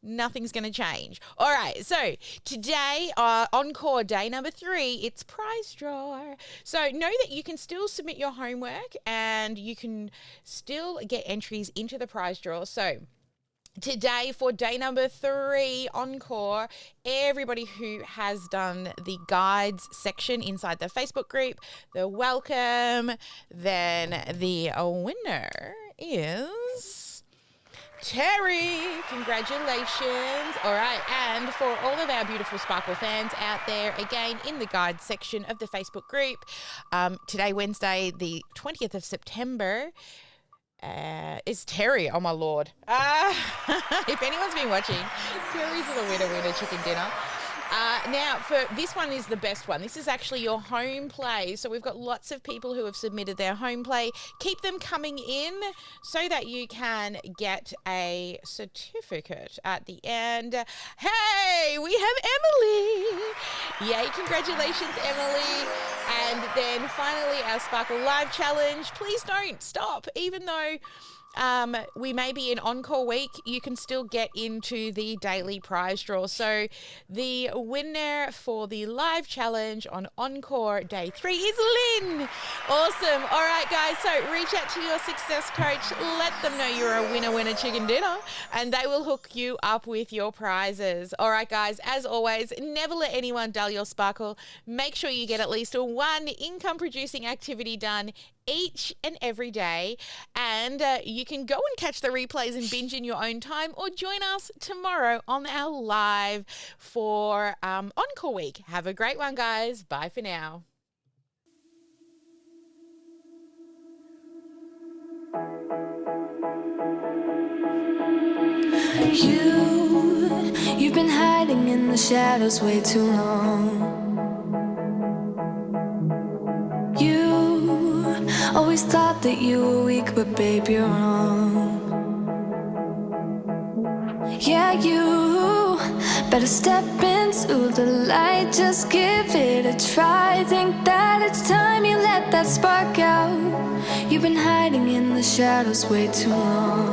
nothing's going to change. All right, so today, ENCORE day number 3, it's prize draw. So know that you can still submit your homework and you can still get entries into the prize draw. So today for day number 3 ENCORE, everybody who has done the guides section inside the Facebook group, they're welcome. Then the winner is Terry. Congratulations. All right, and for all of our beautiful Sparkle fans out there, again, in the guide section of the Facebook group, today, Wednesday, the 20th of September, is Terry. Oh, my Lord. If anyone's been watching, Terry's the winner chicken dinner. Now, for this one is the best one. This is actually your home play. So we've got lots of people who have submitted their home play. Keep them coming in so that you can get a certificate at the end. Hey, we have Emily. Yay, congratulations, Emily. And then finally, our Sparkle Live Challenge. Please don't stop, even though we may be in ENCORE week, you can still get into the daily prize draw. So the winner for the live challenge on ENCORE day 3 is Lynn. Awesome. All right, guys. So reach out to your success coach. Let them know you're a winner chicken dinner, and they will hook you up with your prizes. All right, guys. As always, never let anyone dull your sparkle. Make sure you get at least one income producing activity done each and every day, and you can go and catch the replays and binge in your own time, or join us tomorrow on our live for ENCORE week. Have a great one, guys. Bye for now. You've been hiding in the shadows way too long. Always thought that you were weak, but babe, you're wrong. Yeah, you better step into the light, just give it a try. Think that it's time you let that spark out. You've been hiding in the shadows way too long.